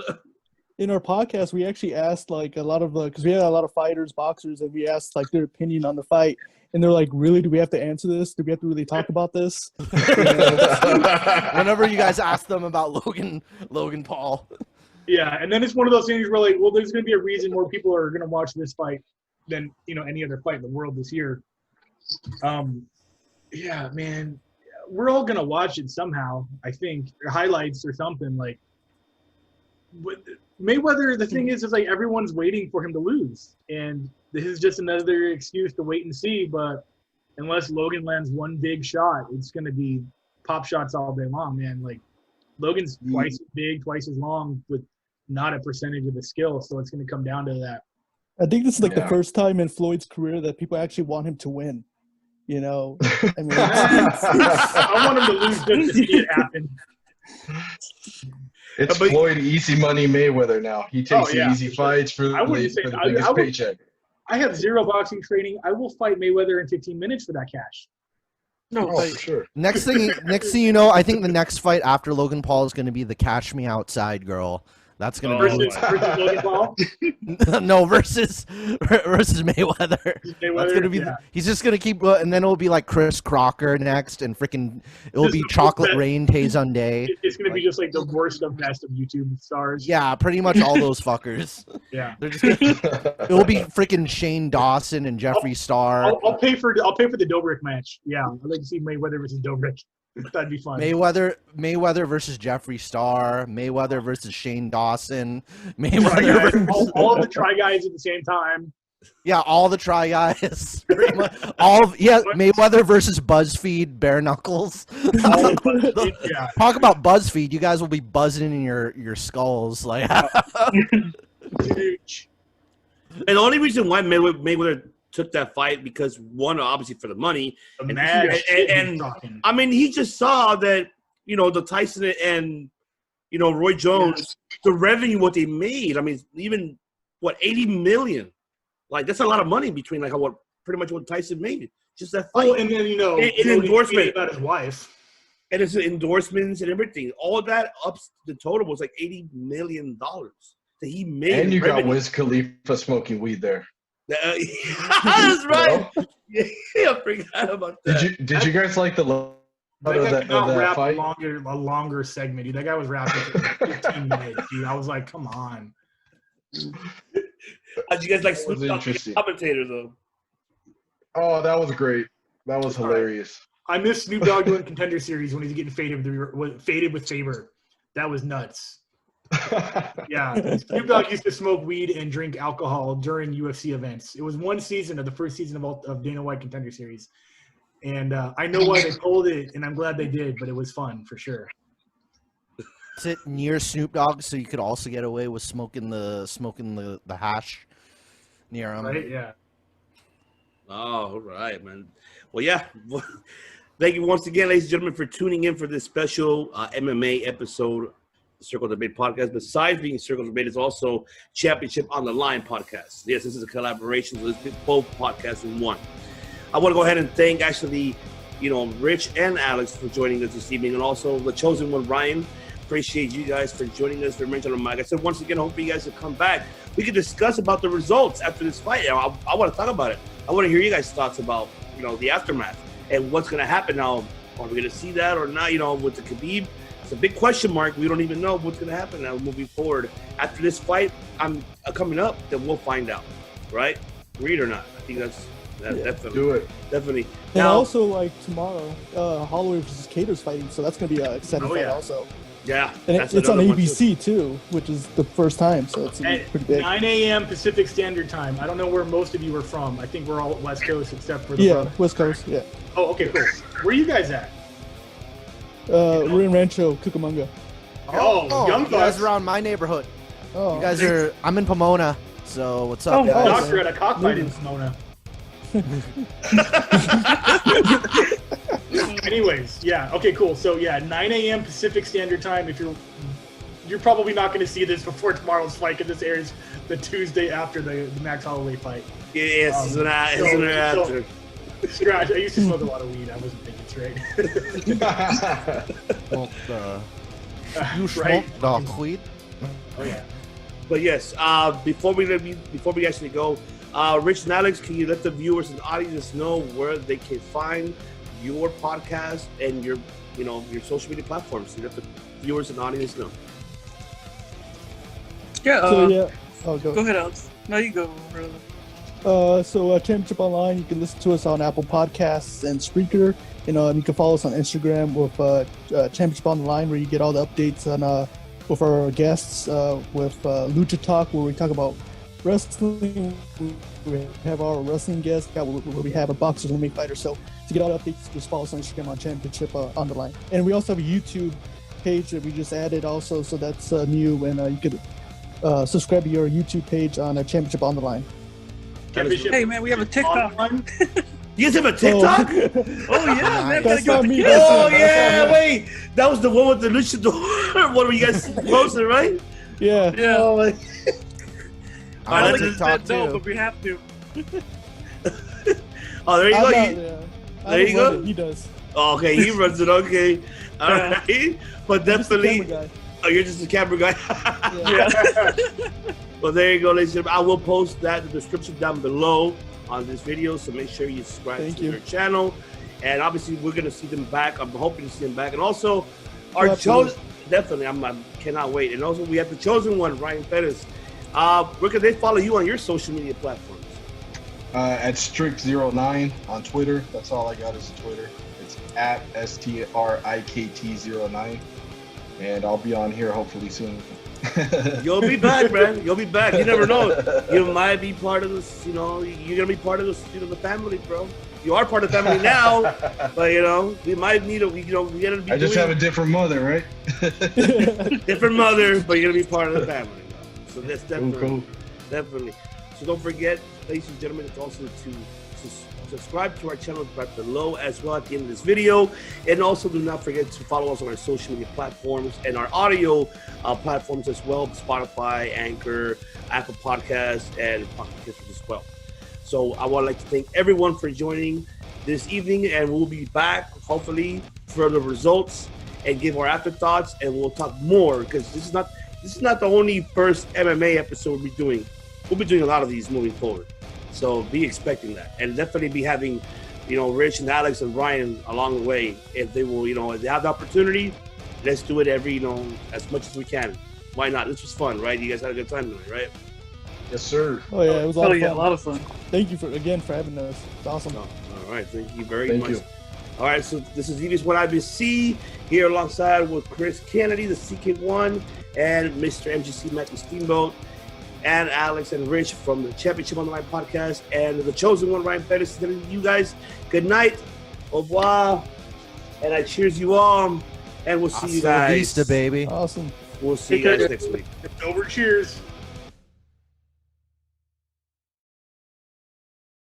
[SPEAKER 5] in our podcast, we actually asked like a lot of because we had a lot of fighters, boxers, and we asked like their opinion on the fight, and they're like, "Really? Do we have to answer this? Do we have to really talk about this?"
[SPEAKER 2] Whenever you guys ask them about Logan Paul.
[SPEAKER 6] Yeah, and then it's one of those things where like, well, there's going to be a reason more people are going to watch this fight than any other fight in the world this year. Yeah, man, we're all going to watch it somehow. I think or highlights or something like. Mayweather, the thing is like everyone's waiting for him to lose, and this is just another excuse to wait and see. But unless Logan lands one big shot, it's going to be pop shots all day long, man. Like Logan's twice as big, twice as long, with not a percentage of the skill, so it's going to come down to that.
[SPEAKER 5] I think this is like the
[SPEAKER 3] Yeah.
[SPEAKER 5] first time in Floyd's career that people actually want him to win. I mean,
[SPEAKER 6] I want him to lose just to see it happen.
[SPEAKER 3] It's
[SPEAKER 1] But-
[SPEAKER 3] Floyd Easy Money Mayweather now. He takes
[SPEAKER 6] yeah,
[SPEAKER 3] the easy fights for
[SPEAKER 6] I wouldn't say-
[SPEAKER 3] the
[SPEAKER 6] I
[SPEAKER 3] biggest
[SPEAKER 6] would-
[SPEAKER 3] paycheck.
[SPEAKER 6] I have zero boxing training. I will fight Mayweather in 15 minutes for that cash.
[SPEAKER 1] No,
[SPEAKER 3] Oh, for sure.
[SPEAKER 2] Next thing you know, I think the next fight after Logan Paul is going to be the Cash Me Outside girl. That's going to
[SPEAKER 6] Versus Logan Paul.
[SPEAKER 2] be no versus Mayweather. That's gonna be.
[SPEAKER 6] yeah.
[SPEAKER 2] He's just gonna keep, and then it'll be like Chris Crocker next, and freaking it'll be Chocolate Rain Tay Sunday.
[SPEAKER 6] It's going to be just like the worst of best of YouTube stars.
[SPEAKER 2] Yeah, pretty much all those fuckers.
[SPEAKER 6] Yeah.
[SPEAKER 2] They're just gonna, it'll be freaking Shane Dawson and Jeffree Star.
[SPEAKER 6] I'll pay for the Dobrik match. Yeah, I'd like to see Mayweather versus Dobrik. That'd be fun.
[SPEAKER 2] Mayweather versus Jeffree Star. Mayweather versus Shane Dawson. Mayweather versus,
[SPEAKER 6] all of the try guys at the same time.
[SPEAKER 2] yeah, all the try guys. Pretty much, Mayweather versus BuzzFeed Bare Knuckles.
[SPEAKER 6] Yeah.
[SPEAKER 2] Talk about BuzzFeed. You guys will be buzzing in your skulls. Like,
[SPEAKER 6] Huge.
[SPEAKER 1] And the only reason why Mayweather took that fight because one, obviously for the money,
[SPEAKER 6] The
[SPEAKER 1] and,
[SPEAKER 6] mad shit
[SPEAKER 1] and
[SPEAKER 6] he's talking.
[SPEAKER 1] I mean he just saw that the Tyson and Roy Jones, the revenue what they made. I mean even what 80 million, like that's a lot of money between like what pretty much what Tyson made just that fight.
[SPEAKER 6] Oh, and then
[SPEAKER 1] an
[SPEAKER 6] Logan
[SPEAKER 1] endorsement
[SPEAKER 6] about his wife.
[SPEAKER 1] and it's endorsements and everything. All that ups the total was like $80 million that he made.
[SPEAKER 3] And you got
[SPEAKER 1] revenue.
[SPEAKER 3] Wiz Khalifa smoking weed there.
[SPEAKER 1] That's right. Yeah, I forgot about that.
[SPEAKER 3] Did you guys like the
[SPEAKER 6] That guy
[SPEAKER 3] of
[SPEAKER 6] could not
[SPEAKER 3] that
[SPEAKER 6] rap
[SPEAKER 3] fight?
[SPEAKER 6] a longer segment, dude. That guy was rapping for 15 minutes, dude. I was like, come on.
[SPEAKER 1] How'd you guys like
[SPEAKER 3] That was
[SPEAKER 1] Snoop Dogg being
[SPEAKER 3] interesting.
[SPEAKER 1] a commentator though?
[SPEAKER 3] Oh, that was great. That was hilarious.
[SPEAKER 6] I miss Snoop Dogg doing Contender Series when he's getting faded with Saber. That was nuts. Yeah, Snoop Dogg used to smoke weed and drink alcohol during UFC events. It was one season of the first season of Dana White Contender Series, and I know why they pulled it, and I'm glad they did. But it was fun for sure.
[SPEAKER 2] sit near Snoop Dogg so you could also get away with smoking the hash near him.
[SPEAKER 6] Right? Yeah.
[SPEAKER 1] Oh, all right, man. Well, yeah. Thank you once again, ladies and gentlemen, for tuning in for this special MMA episode Circle Debate podcast. Besides being Circle Debate, it's also Championship on the Line podcast. Yes, this is a collaboration. So let's get both podcasts in one. I want to go ahead and thank actually, Rich and Alex for joining us this evening, and also the chosen one, Ryan. Appreciate you guys for joining us. Like I said, once again, hopefully you guys will come back. We can discuss about the results after this fight. I want to talk about it. I want to hear you guys' thoughts about, the aftermath and what's going to happen now. Are we going to see that or not? With the Khabib, it's a big question mark. We don't even know what's going to happen now moving forward. After this fight, I'm coming up, then we'll find out, right? Agreed or not? I think that's definitely.
[SPEAKER 3] Do it.
[SPEAKER 1] Definitely.
[SPEAKER 5] And
[SPEAKER 1] Now,
[SPEAKER 5] also, like tomorrow, Holloway versus Cater's fighting, so that's gonna be an exciting fight also.
[SPEAKER 1] yeah,
[SPEAKER 5] And
[SPEAKER 1] that's
[SPEAKER 5] it's on
[SPEAKER 1] another one, too.
[SPEAKER 5] ABC too, which is the first time, so it's
[SPEAKER 6] At
[SPEAKER 5] pretty big.
[SPEAKER 6] 9 a.m. Pacific Standard Time. I don't know where most of you are from. I think we're all West Coast except for the
[SPEAKER 5] Yeah,
[SPEAKER 6] brother.
[SPEAKER 5] West Coast. Yeah,
[SPEAKER 6] Oh, okay, cool. Where are you guys at?
[SPEAKER 5] we're in Rancho Cucamonga.
[SPEAKER 6] Oh, Young
[SPEAKER 2] you guys
[SPEAKER 6] Bucks.
[SPEAKER 2] around my neighborhood.
[SPEAKER 5] Oh,
[SPEAKER 2] You guys are. I'm in Pomona. So what's up,
[SPEAKER 4] Oh,
[SPEAKER 2] guys?
[SPEAKER 6] Doctor at a cockfight in Pomona. Anyways, yeah. Okay, cool. So yeah, 9 a.m. Pacific Standard Time. If you're probably not going to see this before tomorrow's fight, because this airs the Tuesday after the Max Holloway fight.
[SPEAKER 1] Yes, it's an after.
[SPEAKER 6] Scratch. I used to smoke a lot of weed. I wasn't thinking straight.
[SPEAKER 2] You
[SPEAKER 6] Right?
[SPEAKER 2] smoke dog weed?
[SPEAKER 6] Oh yeah.
[SPEAKER 1] But yes, before we actually go, Rich and Alex, can you let the viewers and audience know where they can find your podcast and your social media platforms? So you let the viewers and audience know.
[SPEAKER 4] Yeah.
[SPEAKER 5] so yeah. Oh,
[SPEAKER 4] Go ahead, Alex. No, you go, brother.
[SPEAKER 5] So Championship Online, you can listen to us on Apple Podcasts and Spreaker. And you can follow us on Instagram with Championship Online, where you get all the updates on with our guests, with Lucha Talk, where we talk about wrestling. We have our wrestling guests, where we have a boxer and MMA fighter. So to get all the updates, just follow us on Instagram on Championship on the Line. And we also have a YouTube page that we just added also, so that's new, and you could subscribe to your YouTube page on Championship on the Line.
[SPEAKER 6] Championship
[SPEAKER 4] Hey, man, we have a TikTok.
[SPEAKER 6] on.
[SPEAKER 1] You guys have a TikTok?
[SPEAKER 4] Oh yeah, man.
[SPEAKER 5] That's
[SPEAKER 4] Gotta
[SPEAKER 5] not
[SPEAKER 4] get
[SPEAKER 5] me.
[SPEAKER 4] the
[SPEAKER 1] Oh
[SPEAKER 5] That's
[SPEAKER 1] yeah,
[SPEAKER 5] not
[SPEAKER 1] wait, that was the one with the luchador. What were you guys posting, right?
[SPEAKER 5] Yeah.
[SPEAKER 4] Yeah.
[SPEAKER 1] Oh, my.
[SPEAKER 2] I'm
[SPEAKER 1] Alright,
[SPEAKER 2] on
[SPEAKER 1] let's-
[SPEAKER 2] TikTok
[SPEAKER 4] No,
[SPEAKER 2] too.
[SPEAKER 4] but we have to.
[SPEAKER 1] Oh, there you go.
[SPEAKER 5] I
[SPEAKER 1] There you
[SPEAKER 5] don't
[SPEAKER 1] go.
[SPEAKER 5] run it, he does.
[SPEAKER 1] Oh, okay, he runs it. Okay, all right, but
[SPEAKER 5] Just the
[SPEAKER 1] definitely.
[SPEAKER 5] camera guy.
[SPEAKER 1] Oh, you're just a camera guy.
[SPEAKER 5] Yeah.
[SPEAKER 1] Well, there you go, ladies and gentlemen. I will post that in the description down below on this video, so make sure you subscribe
[SPEAKER 5] Thank
[SPEAKER 1] to
[SPEAKER 5] you.
[SPEAKER 1] their channel. And obviously, we're gonna see them back. I'm hoping to see them back, and also our
[SPEAKER 5] Oh, absolutely.
[SPEAKER 1] chosen. Definitely, I cannot wait. And also, we have the chosen one, Ryan Pettis. Where can they follow you on your social media platforms?
[SPEAKER 3] At Strict09 on Twitter. That's all I got is Twitter. It's at STRIKT09. And I'll be on here hopefully soon.
[SPEAKER 1] You'll be back, man. You'll be back. You never know. You might be part of this. You're gonna be part of this. The family, bro. You are part of the family now, but we might need a. We gotta be.
[SPEAKER 3] I just have a different mother, right?
[SPEAKER 1] different mother, but you're gonna be part of the family. So that's definitely,
[SPEAKER 3] Cool.
[SPEAKER 1] definitely. So don't forget, ladies and gentlemen, it's also to subscribe to our channel right below as well at the end of this video, and also do not forget to follow us on our social media platforms and our audio platforms as well: Spotify, Anchor, Apple Podcasts, and Pocket Casts as well. So I would like to thank everyone for joining this evening, and we'll be back hopefully for the results and give our afterthoughts, and we'll talk more, because this is not the only first MMA episode we'll be doing. We'll be doing a lot of these moving forward. So be expecting that, and definitely be having, Rich and Alex and Ryan along the way. If they will, if they have the opportunity, let's do it every, as much as we can. Why not? This was fun, right? You guys had a good time tonight, right?
[SPEAKER 3] Yes, sir.
[SPEAKER 5] Oh yeah, it was a lot
[SPEAKER 4] Oh
[SPEAKER 5] of
[SPEAKER 4] yeah,
[SPEAKER 5] fun.
[SPEAKER 4] a lot of fun.
[SPEAKER 5] Thank you for having us. It's awesome.
[SPEAKER 1] All right, thank you very
[SPEAKER 3] Thank
[SPEAKER 1] much.
[SPEAKER 3] you.
[SPEAKER 1] All right, so this is Devious One IBC here alongside with Chris Kennedy, the CK1, and Mr. MGC Matthew Steamboat, and Alex and Rich from the Championship on the Line podcast, and the chosen one, Ryan Pettis. You guys, good night, au revoir, and I cheers you all, and we'll see you
[SPEAKER 2] Hasta la
[SPEAKER 1] guys.
[SPEAKER 2] vista, baby.
[SPEAKER 5] Awesome.
[SPEAKER 1] We'll see you
[SPEAKER 6] Take
[SPEAKER 1] guys
[SPEAKER 6] care.
[SPEAKER 1] next week.
[SPEAKER 6] It's over. Cheers.